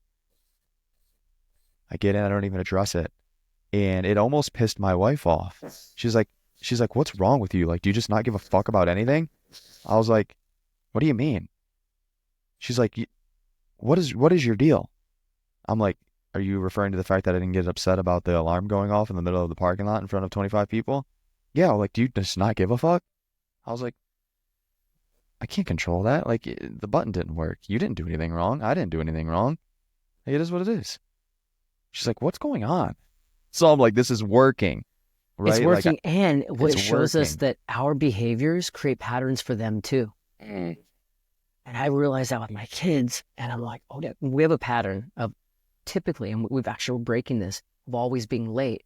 I get in, I don't even address it. And it almost pissed my wife off. She's like, what's wrong with you? Like, do you just not give a fuck about anything? I was like, what do you mean? She's like, what is your deal? I'm like, are you referring to the fact that I didn't get upset about the alarm going off in the middle of the parking lot in front of 25 people? Yeah, like, do you just not give a fuck? I was like, I can't control that. Like, the button didn't work. You didn't do anything wrong. I didn't do anything wrong. Like, it is what it is. She's like, what's going on? So I'm like, this is working, right? It's working, like, and what it shows us working. that our behaviors create patterns for them too. And I realized that with my kids, and I'm like, oh, yeah, we have a pattern of typically, and we've actually breaking this, of always being late.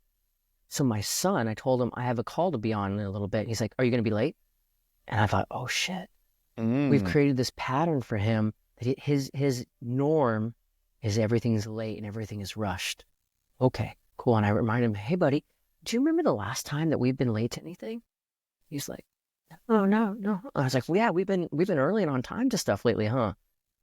So my son, I told him I have a call to be on in a little bit. He's like, are you going to be late? And I thought, oh shit, we've Mm. created this pattern for him that his norm is everything's late and everything is rushed. Okay, cool. And I remind him, hey buddy, do you remember the last time that we've been late to anything? He's like, oh no, no. I was like, well, yeah, we've been early and on time to stuff lately, huh?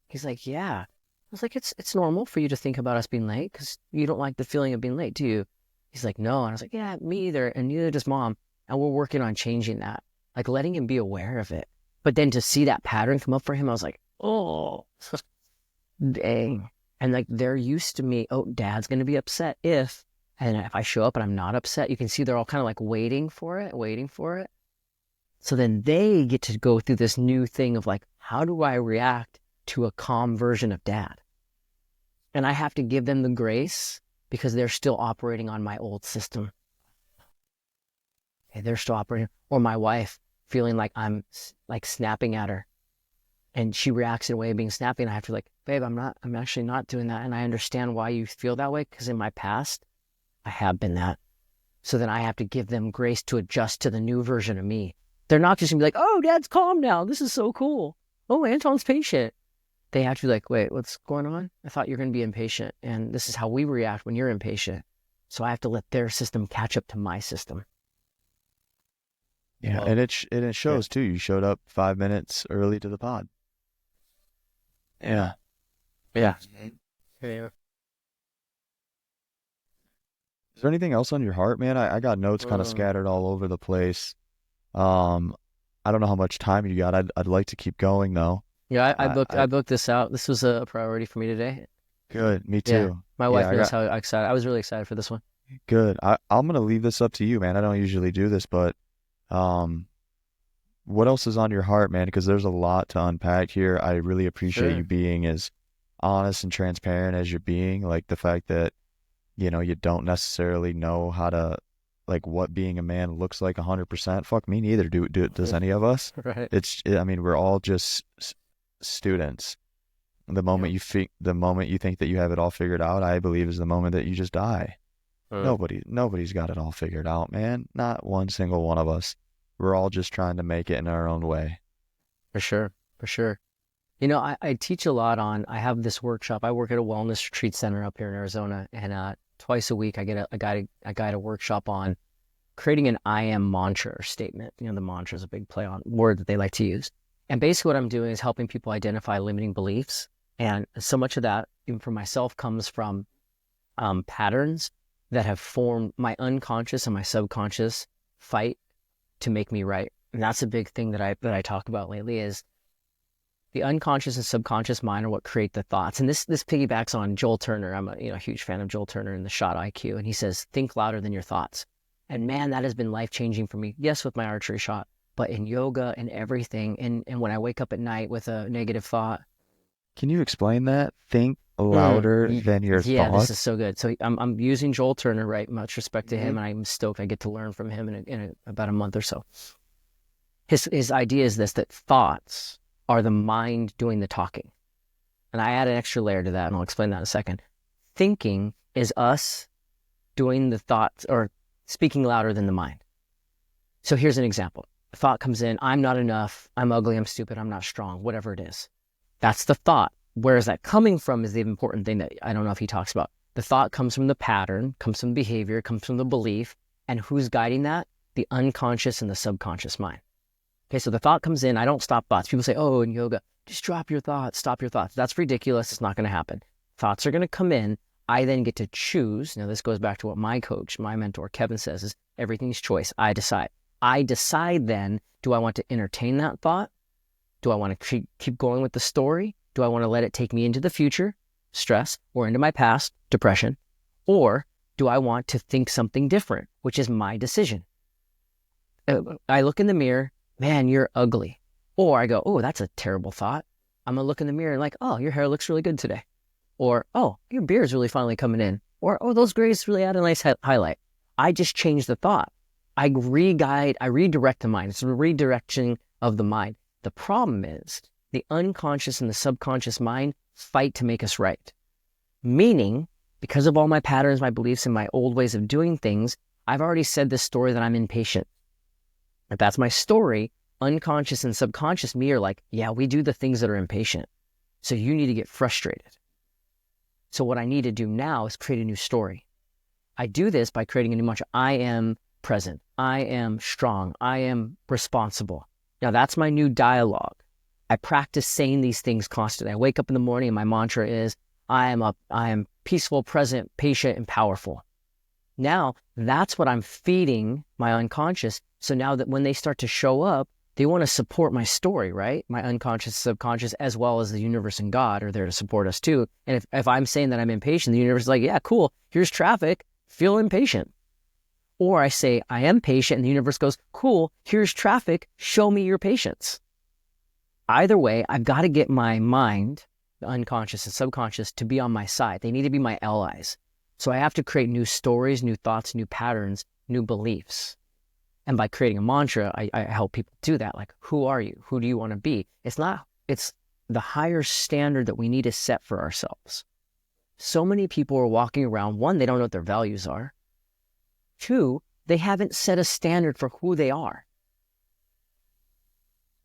He's like, yeah. I was like, it's normal for you to think about us being late because you don't like the feeling of being late, do you? He's like, no. And I was like, yeah, me either, and neither does mom. And we're working on changing that, like letting him be aware of it. But then to see that pattern come up for him, I was like, oh, dang. And like they're used to me. Oh, dad's gonna be upset if, and if I show up and I'm not upset, you can see they're all kind of like waiting for it, waiting for it. So then they get to go through this new thing of like, how do I react to a calm version of dad? And I have to give them the grace because they're still operating on my old system. Okay, they're still operating. Or my wife feeling like I'm like snapping at her and she reacts in a way of being snappy. And I have to like, babe, I'm actually not doing that. And I understand why you feel that way because in my past, I have been that. So then I have to give them grace to adjust to the new version of me. They're not just gonna be like, oh, dad's calm now. This is so cool. Oh, Anton's patient. They have to be like, wait, what's going on? I thought you're going to be impatient. And this is how we react when you're impatient. So I have to let their system catch up to my system. Yeah, Whoa. and it Yeah. shows too. You showed up 5 minutes early to the pod. Yeah. Yeah. Yeah. Is there anything else on your heart, man? I got notes kind of Mm. scattered all over the place. Um, I don't know how much time you got. I'd like to keep going though. Yeah, I I booked this out. This was a priority for me today. good. Me Yeah. too. My Yeah, wife I knows got how excited. I was really excited for this one. good. I'm gonna leave this up to you, man. I don't usually do this, but um, what else is on your heart, man? Because there's a lot to unpack here. I really appreciate you Sure. being as honest and transparent as you're being. Like the fact that, you don't necessarily know how to, like what being a man looks like 100%. Fuck me neither. Does any of us? Right. I mean, we're all just students. Yep. The moment you think that you have it all figured out, I believe is the moment that you just die. Mm. Nobody's got it all figured out, man. Not one single one of us. We're all just trying to make it in our own way. For sure. For sure. I teach a lot on, I have this workshop. I work at a wellness retreat center up here in Arizona, and twice a week I get a guide a workshop on creating an I am mantra or statement. The mantra is a big play on word that they like to use. And basically what I'm doing is helping people identify limiting beliefs. And so much of that, even for myself, comes from patterns that have formed my unconscious and my subconscious fight to make me right. And that's a big thing that I talk about lately is the unconscious and subconscious mind are what create the thoughts. And this piggybacks on Joel Turner. I'm a huge fan of Joel Turner in the Shot IQ, and he says, "Think louder than your thoughts." And man, that has been life changing for me. Yes, with my archery shot, but in yoga and everything. And when I wake up at night with a negative thought, Can you explain that? Think louder than your yeah, this is thoughts. so good. So I'm using Joel Turner, right? Much respect to Hmm. him, and I'm stoked I get to learn from him about a month or so. His idea is this: that thoughts are the mind doing the talking. And I add an extra layer to that, and I'll explain that in a second. Thinking is us doing the thoughts or speaking louder than the mind. So here's an example. A thought comes in, I'm not enough, I'm ugly, I'm stupid, I'm not strong, whatever it is. That's the thought. Where is that coming from is the important thing that I don't know if he talks about. The thought comes from the pattern, comes from behavior, comes from the belief. And who's guiding that? The unconscious and the subconscious mind. Okay, so the thought comes in. I don't stop thoughts. People say, oh, in yoga, just drop your thoughts, stop your thoughts. That's ridiculous. It's not going to happen. Thoughts are going to come in. I then get to choose. Now, this goes back to what my coach, my mentor, Kevin says is everything's choice. I decide. I decide then, do I want to entertain that thought? Do I want to keep going with the story? Do I want to let it take me into the future, stress, or into my past, depression? Or do I want to think something different, which is my decision? I look in the mirror, man, you're ugly. Or I go, oh, that's a terrible thought. I'm going to look in the mirror and like, oh, your hair looks really good today. Or, oh, your beard's really finally coming in. Or, oh, those grays really add a nice highlight. I just changed the thought. I redirect the mind. It's a redirection of the mind. The problem is the unconscious and the subconscious mind fight to make us right. Meaning, because of all my patterns, my beliefs, and my old ways of doing things, I've already said this story that I'm impatient. If that's my story, unconscious and subconscious me are like, yeah, we do the things that are impatient. So you need to get frustrated. So what I need to do now is create a new story. I do this by creating a new mantra. I am present. I am strong. I am responsible. Now that's my new dialogue. I practice saying these things constantly. I wake up in the morning and my mantra is, I am peaceful, present, patient, and powerful. Now that's what I'm feeding my unconscious. So now that when they start to show up, they want to support my story, right? My unconscious, subconscious, as well as the universe and God are there to support us too. And if I'm saying that I'm impatient, the universe is like, yeah, cool. Here's traffic. Feel impatient. Or I say, I am patient, and the universe goes, cool. Here's traffic. Show me your patience. Either way, I've got to get my mind, the unconscious and subconscious, to be on my side. They need to be my allies. So I have to create new stories, new thoughts, new patterns, new beliefs. And by creating a mantra, I help people do that. Like, who are you? Who do you want to be? It's the higher standard that we need to set for ourselves. So many people are walking around, one, they don't know what their values are. Two, they haven't set a standard for who they are.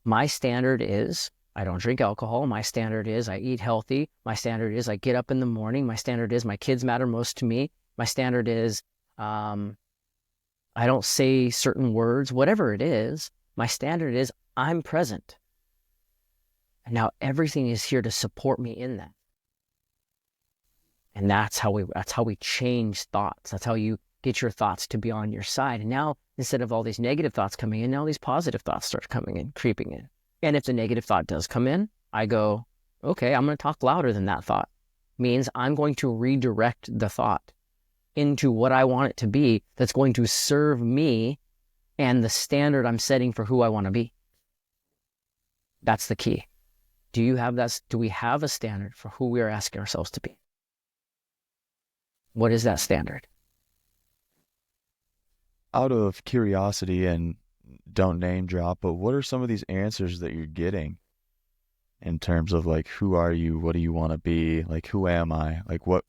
My standard is, I don't drink alcohol. My standard is, I eat healthy. My standard is, I get up in the morning. My standard is, my kids matter most to me. My standard is, I don't say certain words, whatever it is. My standard is, I'm present. And now everything is here to support me in that. And that's how we change thoughts. That's how you get your thoughts to be on your side. And now, instead of all these negative thoughts coming in, now these positive thoughts start coming in, creeping in. And if the negative thought does come in, I go, okay, I'm going to talk louder than that thought. Means I'm going to redirect the thought into what I want it to be that's going to serve me and the standard I'm setting for who I want to be. That's the key. Do we have a standard for who we are asking ourselves to be? What is that standard? Out of curiosity, and don't name drop, but what are some of these answers that you're getting in terms of like, who are you? What do you want to be? Like, who am I? Like, what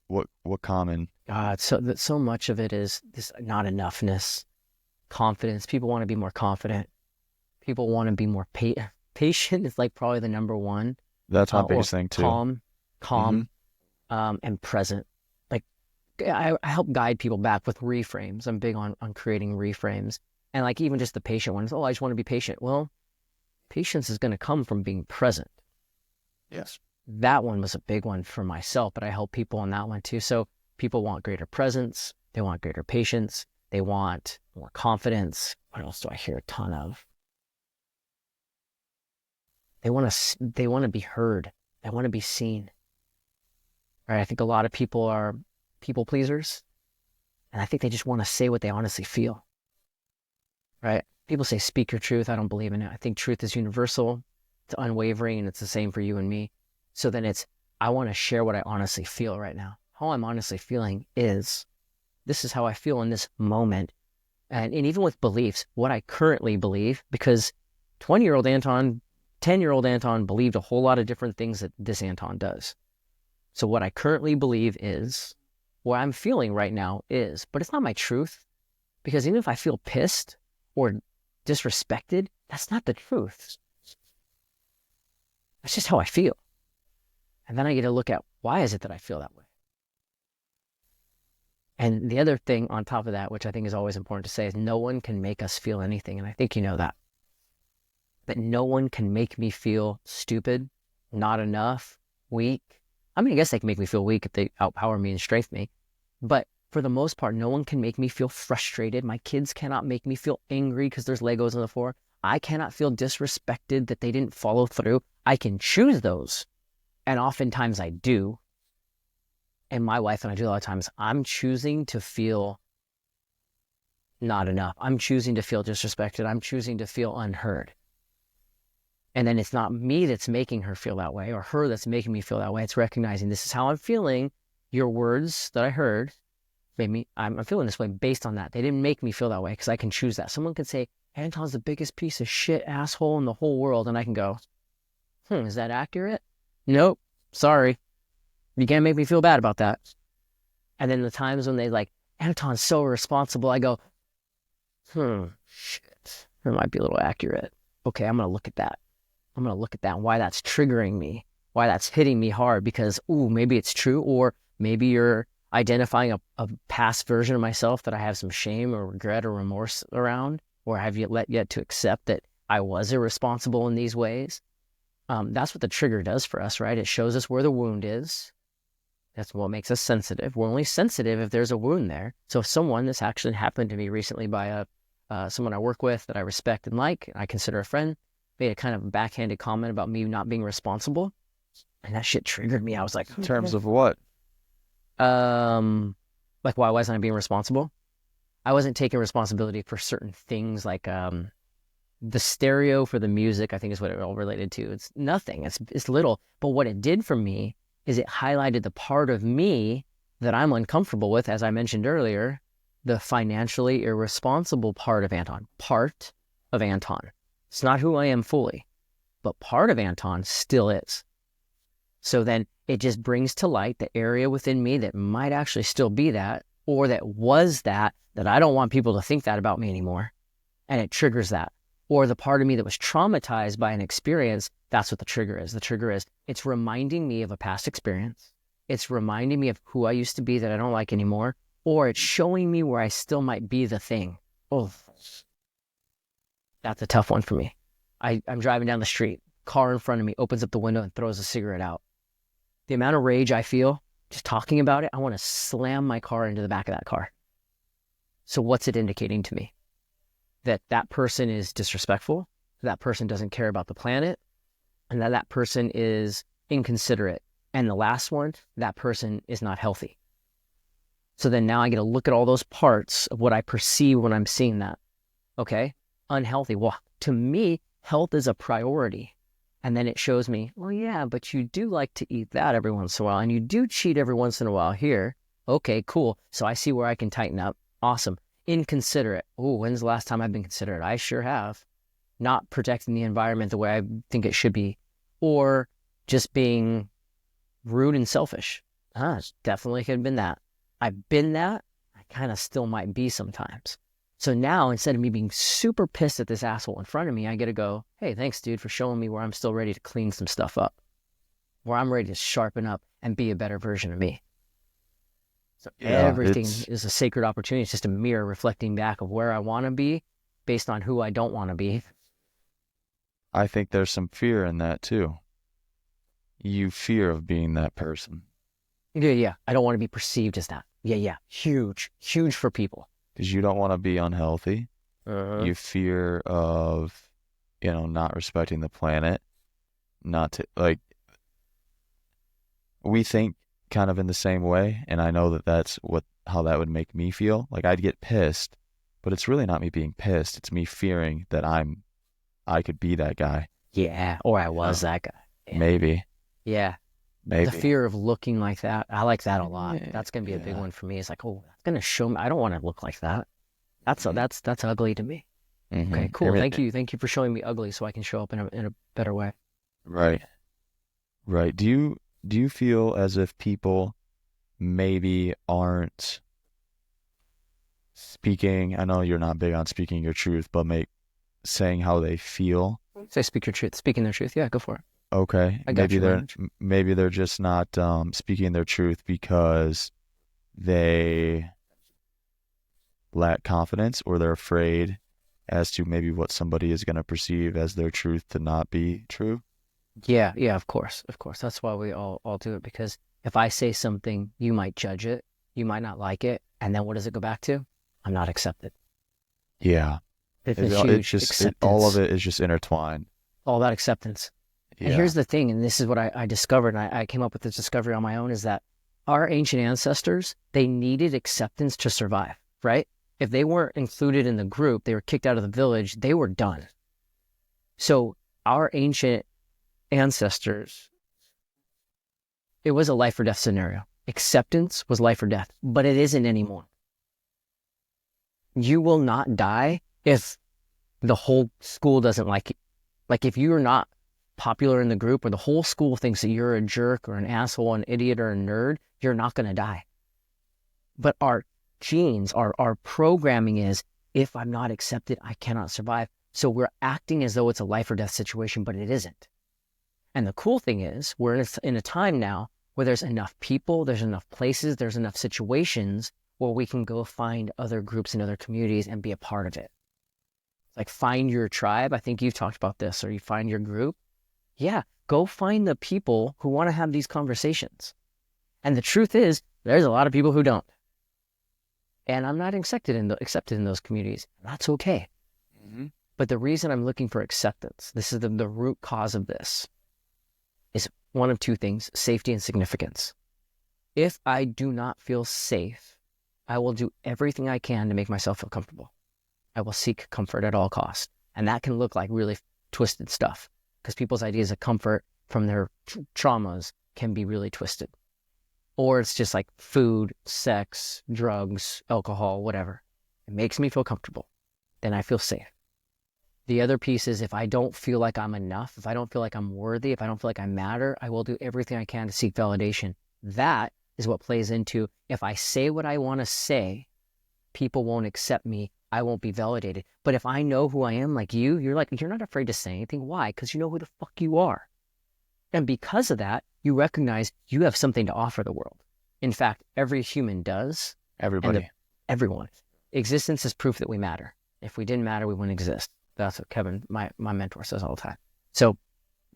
common? God, so much of it is this not enoughness, confidence. People want to be more confident. People want to be more patient is like probably the number one. That's my Or biggest thing too. calm, Hmm. and present. Like I help guide people back with reframes. I'm big on creating reframes. And like even just the patient ones. Oh, I just want to be patient. Well, patience is going to come from being present. Yes. That one was a big one for myself, but I help people on that one too. So people want greater presence. They want greater patience. They want more confidence. What else do I hear a ton of? They want to be heard. They want to be seen. Right? I think a lot of people are people pleasers, and I think they just want to say what they honestly feel. Right? People say speak your truth. I don't believe in it. I think truth is universal. It's unwavering, and it's the same for you and me. So then I want to share what I honestly feel right now. How I'm honestly feeling is, this is how I feel in this moment. And even with beliefs, what I currently believe, because 20-year-old Anton, 10-year-old Anton believed a whole lot of different things that this Anton does. So what I currently believe is, what I'm feeling right now is, but it's not my truth. Because even if I feel pissed or disrespected, that's not the truth. That's just how I feel. And then I get to look at, why is it that I feel that way? And the other thing on top of that, which I think is always important to say, is no one can make us feel anything. And I think you know that. But no one can make me feel stupid, not enough, weak. I mean, I guess they can make me feel weak if they outpower me and strengthen me. But for the most part, no one can make me feel frustrated. My kids cannot make me feel angry because there's Legos on the floor. I cannot feel disrespected that they didn't follow through. I can choose those. And oftentimes I do. And my wife and I do a lot of times. I'm choosing to feel not enough. I'm choosing to feel disrespected. I'm choosing to feel unheard. And then it's not me that's making her feel that way or her that's making me feel that way. It's recognizing this is how I'm feeling. Your words that I heard made me, I'm feeling this way based on that. They didn't make me feel that way because I can choose that. Someone can say, Anton's the biggest piece of shit asshole in the whole world. And I can go, is that accurate? Nope. Sorry. You can't make me feel bad about that. And then the times when they like, Anton's so irresponsible, I go, shit, that might be a little accurate. okay, I'm going to look at that. I'm going to look at that and why that's triggering me, why that's hitting me hard because, ooh, maybe it's true. Or maybe you're identifying a past version of myself that I have some shame or regret or remorse around, or have yet to accept that I was irresponsible in these ways. That's what the trigger does for us, right? It shows us where the wound is. That's what makes us sensitive. We're only sensitive if there's a wound there. So if someone, this actually happened to me recently by someone I work with that I respect and like, I consider a friend, made a kind of backhanded comment about me not being responsible. And that shit triggered me. I was like, In terms of what? like why wasn't I being responsible? I wasn't taking responsibility for certain things like the stereo for the music, I think is what it all related to. It's nothing. It's little. But what it did for me is it highlighted the part of me that I'm uncomfortable with, as I mentioned earlier, the financially irresponsible part of Anton. Part of Anton. It's not who I am fully, but part of Anton still is. So then it just brings to light the area within me that might actually still be that, or that was that I don't want people to think that about me anymore. And it triggers that. Or the part of me that was traumatized by an experience, that's what the trigger is. The trigger is, it's reminding me of a past experience. It's reminding me of who I used to be that I don't like anymore. Or it's showing me where I still might be the thing. Oh, that's a tough one for me. I'm driving down the street, car in front of me opens up the window and throws a cigarette out. The amount of rage I feel just talking about it, I want to slam my car into the back of that car. So what's it indicating to me? That person is disrespectful, that person doesn't care about the planet, and that person is inconsiderate. And the last one, that person is not healthy. So then now I get to look at all those parts of what I perceive when I'm seeing that. Okay, unhealthy. Well, to me, health is a priority. And then it shows me, well, yeah, but you do like to eat that every once in a while, and you do cheat every once in a while here. Okay, cool. So I see where I can tighten up. Awesome. Inconsiderate. Oh, when's the last time I've been considerate? I sure have. Not protecting the environment the way I think it should be. Or just being rude and selfish. Definitely could have been that. I've been that. I kind of still might be sometimes. So now, instead of me being super pissed at this asshole in front of me, I get to go, hey, thanks, dude, for showing me where I'm still ready to clean some stuff up, where I'm ready to sharpen up and be a better version of me. So everything is a sacred opportunity. It's just a mirror reflecting back of where I want to be based on who I don't want to be. I think there's some fear in that too. You fear of being that person. Yeah. I don't want to be perceived as that. Yeah. Huge for people. Because you don't want to be unhealthy. You fear of, not respecting the planet. Not to, like, we think kind of in the same way, and I know that's how that would make me feel. Like, I'd get pissed, but it's really not me being pissed. It's me fearing that I could be that guy. Yeah, or I was that guy. Yeah. Maybe. Yeah. Maybe. The fear of looking like that. I like that a lot. That's going to be a big one for me. It's like, oh, that's going to show me. I don't want to look like that. That's ugly to me. Mm-hmm. Okay, cool. Thank you for showing me ugly so I can show up in a better way. Right. Do you feel as if people maybe aren't speaking? I know you're not big on speaking your truth, but saying how they feel. Say speak your truth. Speaking their truth. Yeah, go for it. Okay. Maybe they're just not speaking their truth because they lack confidence, or they're afraid as to maybe what somebody is going to perceive as their truth to not be true. Yeah, of course. That's why we all do it, because if I say something, you might judge it, you might not like it, and then what does it go back to? I'm not accepted. Yeah. All of it is just intertwined. All about acceptance. Yeah. And here's the thing, and this is what I discovered, and I came up with this discovery on my own, is that our ancient ancestors, they needed acceptance to survive, right? If they weren't included in the group, they were kicked out of the village, they were done. So our ancient ancestors, it was a life or death scenario. Acceptance was life or death, but it isn't anymore. You will not die if the whole school doesn't like you. Like, if you're not popular in the group, or the whole school thinks that you're a jerk or an asshole, an idiot or a nerd, you're not going to die. But our genes, our programming is, if I'm not accepted, I cannot survive. So we're acting as though it's a life or death situation, but it isn't. And the cool thing is we're in a time now where there's enough people, there's enough places, there's enough situations where we can go find other groups and other communities and be a part of it. Like find your tribe. I think you've talked about this, or you find your group. Yeah, go find the people who want to have these conversations. And the truth is, there's a lot of people who don't. And I'm not accepted in those communities. That's okay. Mm-hmm. But the reason I'm looking for acceptance, this is the root cause of this, is one of two things: safety and significance. If I do not feel safe, I will do everything I can to make myself feel comfortable. I will seek comfort at all costs. And that can look like really twisted stuff, because people's ideas of comfort from their traumas can be really twisted. Or it's just like food, sex, drugs, alcohol, whatever. It makes me feel comfortable. Then I feel safe. The other piece is if I don't feel like I'm enough, if I don't feel like I'm worthy, if I don't feel like I matter, I will do everything I can to seek validation. That is what plays into, if I say what I want to say, people won't accept me. I won't be validated. But if I know who I am, like you're not afraid to say anything. Why? Because you know who the fuck you are. And because of that, you recognize you have something to offer the world. In fact, every human does. Everybody. Everyone. Existence is proof that we matter. If we didn't matter, we wouldn't exist. That's what Kevin, my mentor, says all the time. So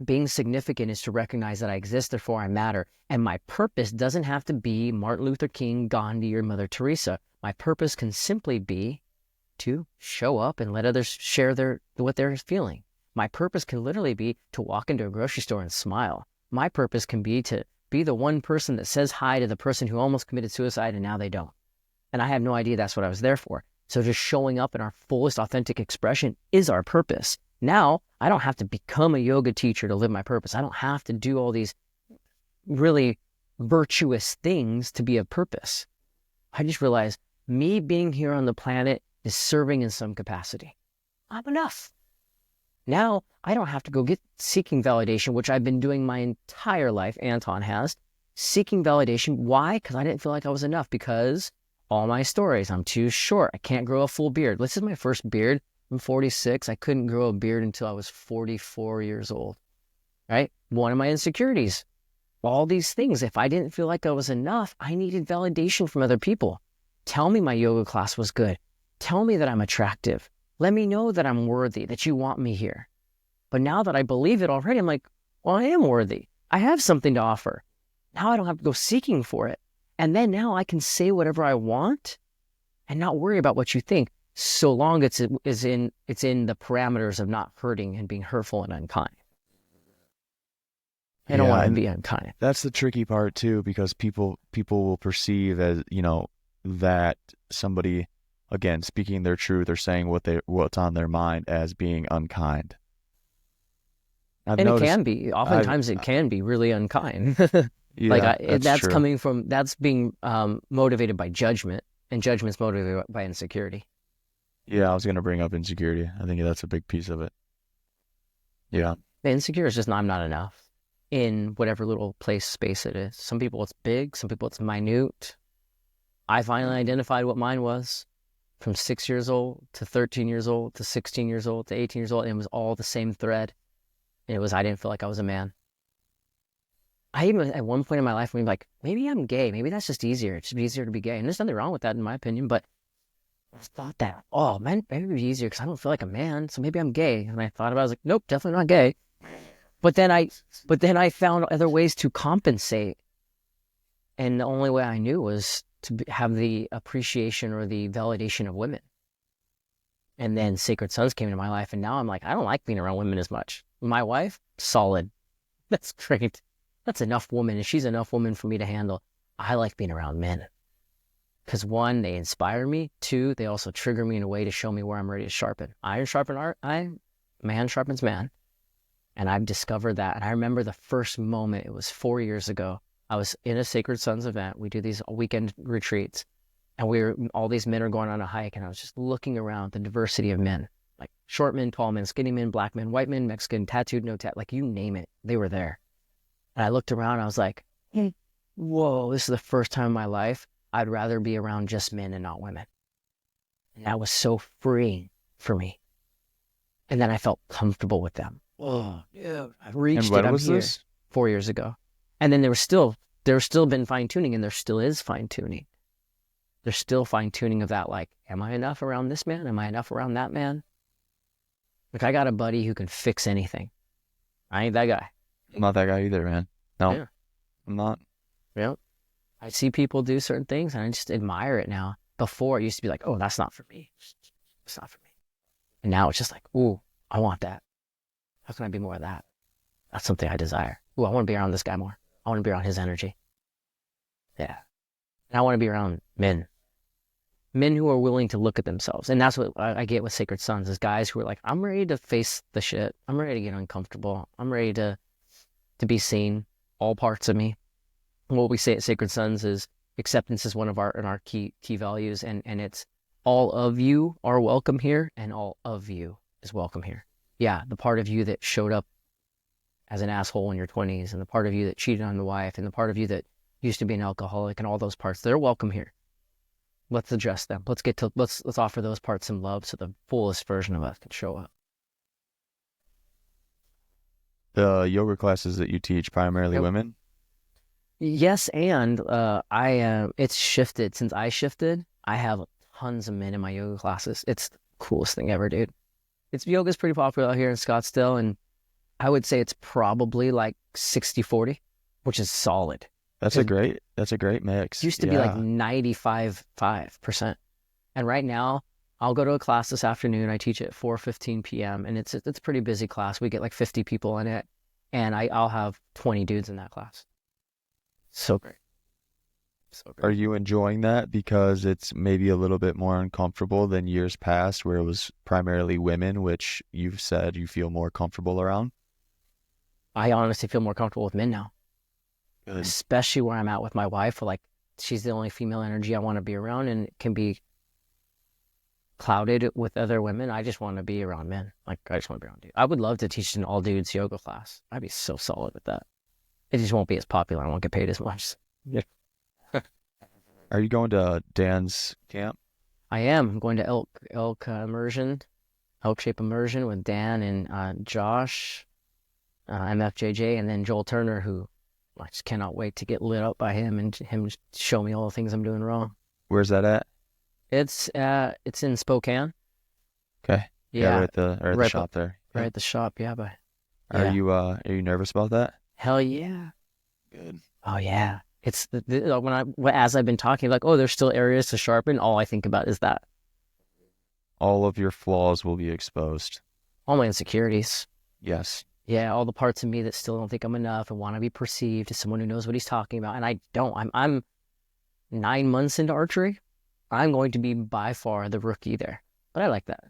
being significant is to recognize that I exist, therefore I matter. And my purpose doesn't have to be Martin Luther King, Gandhi, or Mother Teresa. My purpose can simply be to show up and let others share what they're feeling. My purpose can literally be to walk into a grocery store and smile. My purpose can be to be the one person that says hi to the person who almost committed suicide and now they don't. And I had no idea that's what I was there for. So just showing up in our fullest authentic expression is our purpose. Now, I don't have to become a yoga teacher to live my purpose. I don't have to do all these really virtuous things to be a purpose. I just realized me being here on the planet is serving in some capacity. I'm enough. Now, I don't have to go get seeking validation, which I've been doing my entire life. Anton has. Seeking validation. Why? Because I didn't feel like I was enough. Because all my stories, I'm too short. I can't grow a full beard. This is my first beard. I'm 46. I couldn't grow a beard until I was 44 years old. Right? One of my insecurities. All these things. If I didn't feel like I was enough, I needed validation from other people. Tell me my yoga class was good. Tell me that I'm attractive. Let me know that I'm worthy, that you want me here. But now that I believe it already, I'm like, well, I am worthy. I have something to offer. Now I don't have to go seeking for it. And then now I can say whatever I want and not worry about what you think, so long it's in the parameters of not hurting and being hurtful and unkind. I don't want to be unkind. That's the tricky part too, because people will perceive as, that somebody, again, speaking their truth or saying what's on their mind as being unkind. And it can be. Oftentimes it can be really unkind. Yeah, that's true. That's being motivated by judgment, and judgment's motivated by insecurity. Yeah, I was going to bring up insecurity. I think that's a big piece of it. Yeah. The insecure is just, I'm not enough in whatever little space it is. Some people it's big, some people it's minute. I finally identified what mine was from 6 years old to 13 years old to 16 years old to 18 years old. And it was all the same thread. And it was, I didn't feel like I was a man. I even, at one point in my life, I'm like, maybe I'm gay. Maybe that's just easier. It's just easier to be gay. And there's nothing wrong with that, in my opinion. But I thought that, oh, man, maybe it'd be easier because I don't feel like a man. So maybe I'm gay. And I thought about it, I was like, nope, definitely not gay. But then I found other ways to compensate. And the only way I knew was to have the appreciation or the validation of women. And then Sacred Sons came into my life. And now I'm like, I don't like being around women as much. My wife, solid. That's great. That's enough woman. And she's enough woman for me to handle. I like being around men. Because one, they inspire me. Two, they also trigger me in a way to show me where I'm ready to sharpen. Iron sharpens iron. Man sharpens man. And I've discovered that. And I remember the first moment, it was 4 years ago. I was in a Sacred Sons event. We do these weekend retreats. And all these men are going on a hike. And I was just looking around the diversity of men. Like short men, tall men, skinny men, black men, white men, Mexican, tattooed, no tat, like you name it. They were there. And I looked around. And I was like, whoa, this is the first time in my life I'd rather be around just men and not women. And that was so freeing for me. And then I felt comfortable with them. Oh, dude, I've And reached it. when I'm was here. this? 4 years ago. And then there's still been fine tuning, and there still is fine tuning. There's still fine tuning of that. Like, am I enough around this man? Am I enough around that man? Like, I got a buddy who can fix anything. I ain't that guy. I'm not that guy either, man. No, Yeah. I'm not. Yeah. I see people do certain things and I just admire it now. Before it used to be like, oh, that's not for me. It's not for me. And now it's just like, ooh, I want that. How can I be more of that? That's something I desire. Ooh, I want to be around this guy more. I want to be around his energy. Yeah. And I want to be around men. Men who are willing to look at themselves. And that's what I get with Sacred Sons is guys who are like, I'm ready to face the shit. I'm ready to get uncomfortable. I'm ready to be seen. All parts of me. What we say at Sacred Sons is acceptance is one of our key values, and it's all of you are welcome here, and all of you is welcome here. Yeah, the part of you that showed up as an asshole in your 20s, and the part of you that cheated on the wife, and the part of you that used to be an alcoholic, and all those parts, they're welcome here. Let's address them. Let's offer those parts some love so the fullest version of us can show up. The yoga classes that you teach, primarily Yep. women? Yes, and it's shifted since I shifted. I have tons of men in my yoga classes. It's the coolest thing ever, dude. Yoga's pretty popular out here in Scottsdale, and I would say it's probably like 60-40, which is solid. That's a great mix. It used to be like 95.5%. And right now, I'll go to a class this afternoon. I teach at 4:15 p.m. and it's a pretty busy class. We get like 50 people in it, and I'll have 20 dudes in that class. So great. So Are great. you enjoying that because it's maybe a little bit more uncomfortable than years past where it was primarily women, which you've said you feel more comfortable around? I honestly feel more comfortable with men now, Good. especially where I'm at with my wife. Like, she's the only female energy I want to be around, and it can be clouded with other women. I just want to be around men. Like, I just want to be around dudes. I would love to teach an all dudes yoga class. I'd be so solid with that. It just won't be as popular. I won't get paid as much. Yeah. Are you going to Dan's camp? I am. I'm going to elk immersion, elk shape immersion with Dan and Josh, MFJJ, and then Joel Turner, who I just cannot wait to get lit up by him and him show me all the things I'm doing wrong. Where's that at? It's in Spokane. Okay. Yeah, right at the right shop there. right at the shop. Yeah, but Are yeah. you nervous about that? Hell yeah. Good. Oh yeah. It's as I've been talking, like, oh, there's still areas to sharpen. All I think about is that. All of your flaws will be exposed. All my insecurities. Yes. Yeah, all the parts of me that still don't think I'm enough and want to be perceived as someone who knows what he's talking about. And I don't. I'm 9 months into archery. I'm going to be by far the rookie there. But I like that.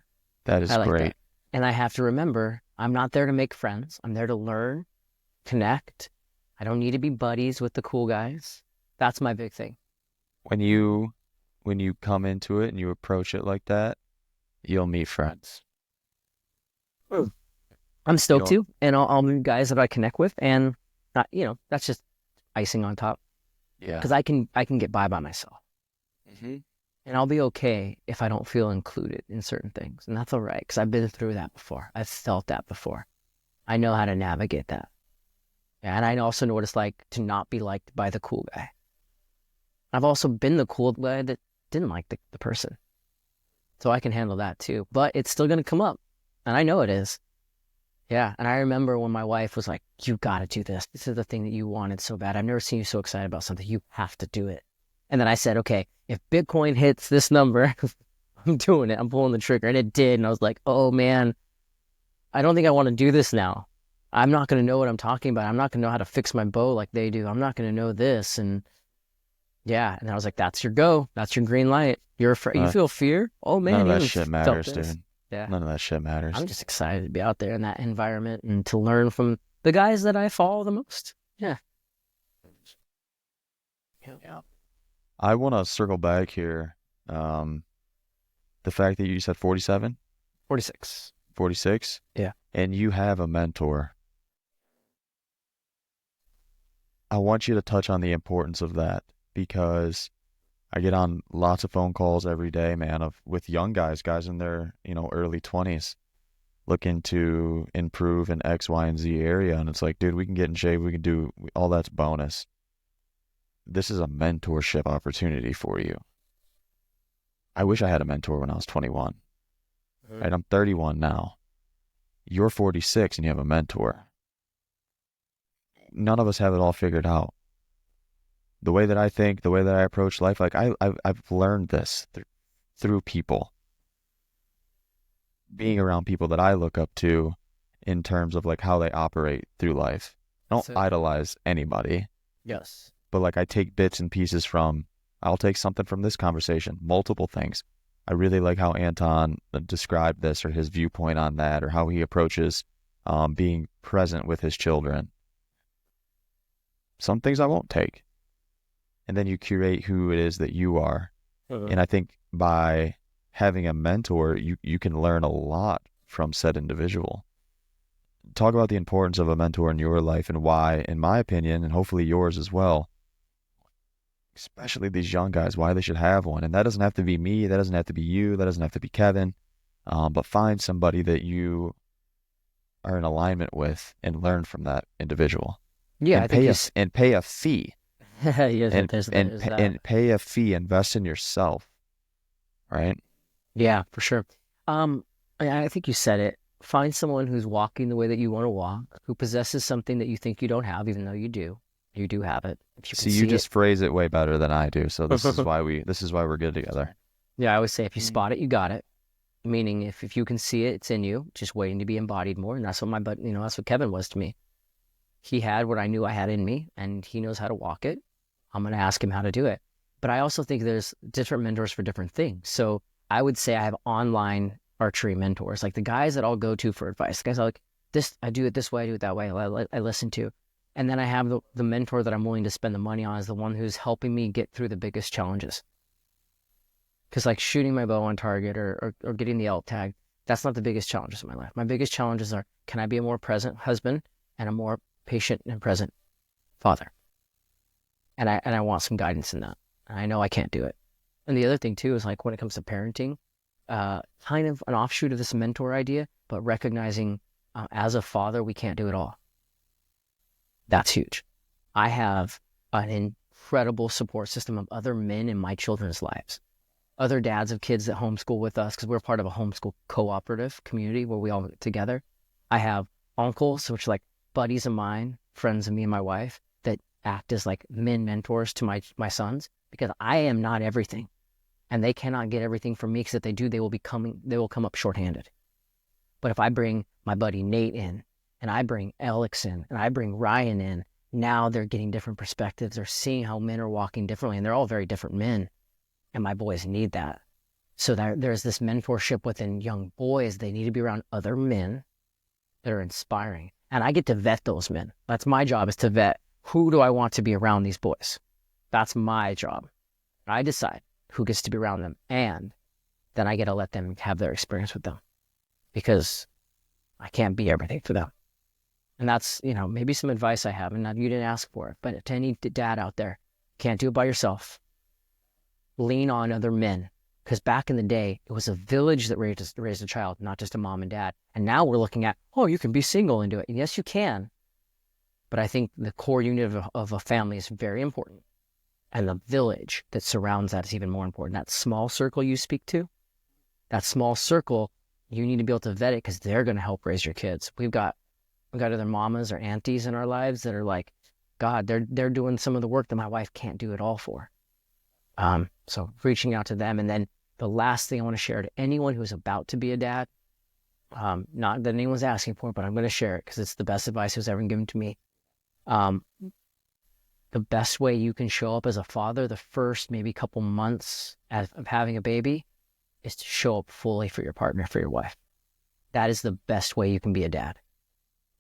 That is I like great. that. And I have to remember, I'm not there to make friends. I'm there to learn, connect. I don't need to be buddies with the cool guys. That's my big thing. When you come into it and you approach it like that, you'll meet friends. I'm stoked You'll- to, and I'll meet guys that I connect with, and that's just icing on top. Yeah. Because I can get by myself, Mm-hmm. and I'll be okay if I don't feel included in certain things, and that's all right. Because I've been through that before. I've felt that before. I know how to navigate that, and I also know what it's like to not be liked by the cool guy. I've also been the cool guy that didn't like the person, so I can handle that too. But it's still gonna come up, and I know it is. Yeah, and I remember when my wife was like, you got to do this. This is the thing that you wanted so bad. I've never seen you so excited about something. You have to do it. And then I said, okay, if Bitcoin hits this number, I'm doing it. I'm pulling the trigger. And it did. And I was like, oh, man, I don't think I want to do this now. I'm not going to know what I'm talking about. I'm not going to know how to fix my bow like they do. I'm not going to know this. And yeah, and I was like, that's your go. That's your green light. You're afraid. You feel fear? Oh, man. None of you that haven't shit felt matters, this. dude. Yeah. None of that shit matters. I'm just excited to be out there in that environment and to learn from the guys that I follow the most. Yeah. Yeah. I want to circle back here. The fact that you said 47, 46. 46, Yeah. and you have a mentor. I want you to touch on the importance of that because I get on lots of phone calls every day, man, with young guys in their, early 20s looking to improve in X, Y, and Z area. And it's like, dude, we can get in shape. We can do all that's bonus. This is a mentorship opportunity for you. I wish I had a mentor when I was 21. Right? I'm 31 now. You're 46 and you have a mentor. None of us have it all figured out. The way that I think, the way that I approach life, like I've learned this through people, being around people that I look up to in terms of like how they operate through life. I don't So, idolize anybody, yes. but like I take bits and pieces from, I'll take something from this conversation, multiple things. I really like how Anton described this or his viewpoint on that or how he approaches being present with his children. Some things I won't take. And then you curate who it is that you are. Uh, And I think by having a mentor, you can learn a lot from said individual. Talk about the importance of a mentor in your life and why, in my opinion, and hopefully yours as well, especially these young guys, why they should have one. And that doesn't have to be me. That doesn't have to be you. That doesn't have to be Kevin. But find somebody that you are in alignment with and learn from that individual yeah, I and think pay a fee yes, there's that. and pay a fee, invest in yourself, right? Yeah, for sure. I think you said it. Find someone who's walking the way that you want to walk, who possesses something that you think you don't have, even though you do. You do have it. If you can See, you see it. just phrase it way better than I do. So this is why we're good together. Yeah, I always say if you spot it, you got it. Meaning if you can see it, it's in you, just waiting to be embodied more. And that's what that's what Kevin was to me. He had what I knew I had in me, and he knows how to walk it. I'm going to ask him how to do it. But I also think there's different mentors for different things. So I would say I have online archery mentors, like the guys that I'll go to for advice. The guys are like, this, I do it this way, I do it that way. I listen to. And then I have the mentor that I'm willing to spend the money on is the one who's helping me get through the biggest challenges. Because like shooting my bow on target or getting the elk tag, that's not the biggest challenges in my life. My biggest challenges are, can I be a more present husband and a more patient and present father? And I want some guidance in that. And I know I can't do it. And the other thing too is like when it comes to parenting, kind of an offshoot of this mentor idea, but recognizing as a father, we can't do it all. That's huge. I have an incredible support system of other men in my children's lives, other dads of kids that homeschool with us because we're part of a homeschool cooperative community where we all get together. I have uncles, which are like buddies of mine, friends of me and my wife, that act as like men mentors to my sons because I am not everything. And they cannot get everything from me because if they do, they will come up shorthanded. But if I bring my buddy Nate in, and I bring Alex in, and I bring Ryan in, now they're getting different perspectives. They're seeing how men are walking differently, and they're all very different men. And my boys need that. So there's this mentorship within young boys. They need to be around other men that are inspiring. And I get to vet those men. That's my job, is to vet who do I want to be around these boys. That's my job. I decide who gets to be around them. And then I get to let them have their experience with them because I can't be everything for them. And that's, maybe some advice I have, and you didn't ask for it, but to any dad out there, can't do it by yourself. Lean on other men. Because back in the day, it was a village that raised a child, not just a mom and dad. And now we're looking at, you can be single and do it. And yes, you can. But I think the core unit of a family is very important. And the village that surrounds that is even more important. That small circle you speak to, that small circle, you need to be able to vet it because they're going to help raise your kids. We've got other mamas or aunties in our lives that are like, God, they're doing some of the work that my wife can't do it all for. So reaching out to them. And then the last thing I want to share to anyone who's about to be a dad, not that anyone's asking for it, but I'm going to share it because it's the best advice that was ever given to me. The best way you can show up as a father the first maybe couple months of having a baby is to show up fully for your partner, for your wife. That is the best way you can be a dad.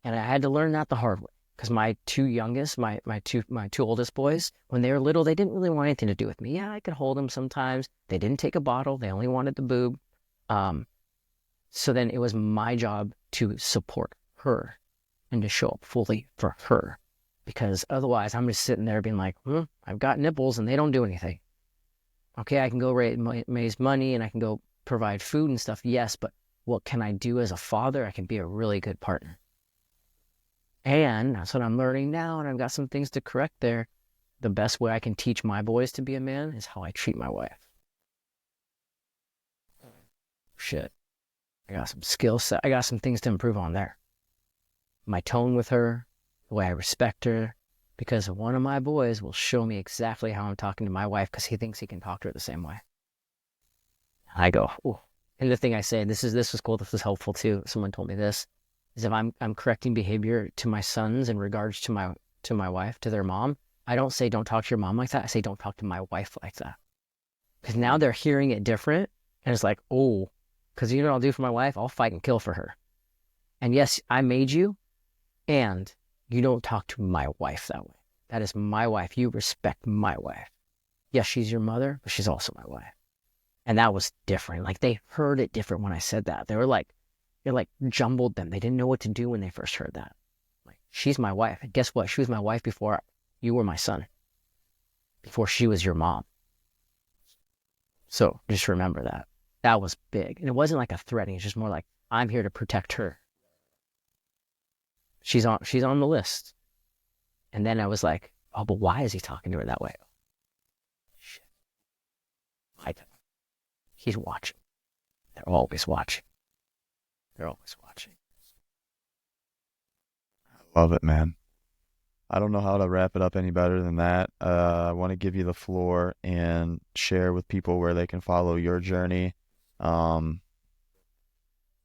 And I had to learn that the hard way because my two youngest, my two oldest boys, when they were little, they didn't really want anything to do with me. Yeah, I could hold them sometimes. They didn't take a bottle. They only wanted the boob. So then it was my job to support her and to show up fully for her. Because otherwise I'm just sitting there being like, I've got nipples and they don't do anything. Okay, I can go raise money and I can go provide food and stuff. Yes, but what can I do as a father? I can be a really good partner. And that's what I'm learning now. And I've got some things to correct there. The best way I can teach my boys to be a man is how I treat my wife. Shit. I got some skill set. I got some things to improve on there. My tone with her, the way I respect her, because one of my boys will show me exactly how I'm talking to my wife because he thinks he can talk to her the same way. I go, ooh. And the thing I say, this was cool, this was helpful too. Someone told me this, is if I'm correcting behavior to my sons in regards to my wife, to their mom, I don't say don't talk to your mom like that. I say don't talk to my wife like that. Because now they're hearing it different. And it's like, oh, because you know what I'll do for my wife? I'll fight and kill for her. And yes, I made you, and you don't talk to my wife that way. That is my wife. You respect my wife. Yes, she's your mother, but she's also my wife. And that was different. Like they heard it different when I said that. They were like, it like jumbled them. They didn't know what to do when they first heard that. Like, she's my wife. And guess what? She was my wife before you were my son, before she was your mom. So just remember that. That was big. And it wasn't like a threatening. It's just more like, I'm here to protect her. She's on the list. And then I was like, oh, but why is he talking to her that way? Shit. I don't. He's watching. They're always watching. They're always watching. Love it, man. I don't know how to wrap it up any better than that. I want to give you the floor and share with people where they can follow your journey. Um,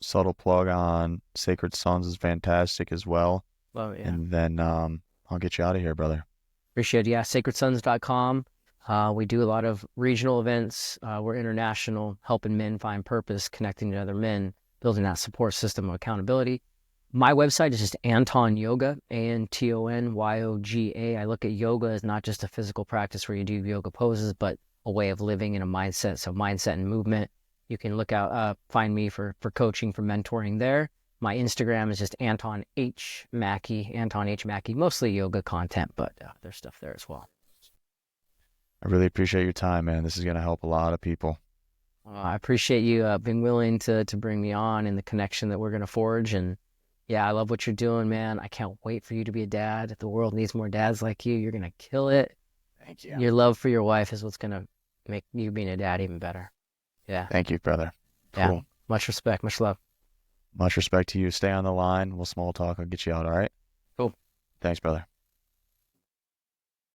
Subtle plug on Sacred Sons is fantastic as well. Well, yeah. And then I'll get you out of here, brother. Appreciate it. Yeah, sacredsons.com. We do a lot of regional events. We're international, helping men find purpose, connecting to other men, building that support system of accountability. My website is just Anton Yoga, ANTONYOGA. I look at yoga as not just a physical practice where you do yoga poses, but a way of living and a mindset. So mindset and movement. You can look out, find me for coaching, for mentoring there. My Instagram is just Anton H. Mackey, Anton H. Mackey, mostly yoga content, but there's stuff there as well. I really appreciate your time, man. This is going to help a lot of people. I appreciate you being willing to bring me on and the connection that we're going to forge. And yeah, I love what you're doing, man. I can't wait for you to be a dad. The world needs more dads like you. You're going to kill it. Thank you. Your love for your wife is what's going to make you being a dad even better. Yeah. Thank you, brother. Yeah. Cool. Much respect, much love. Much respect to you. Stay on the line. We'll small talk. I'll get you out, all right? Cool. Thanks, brother.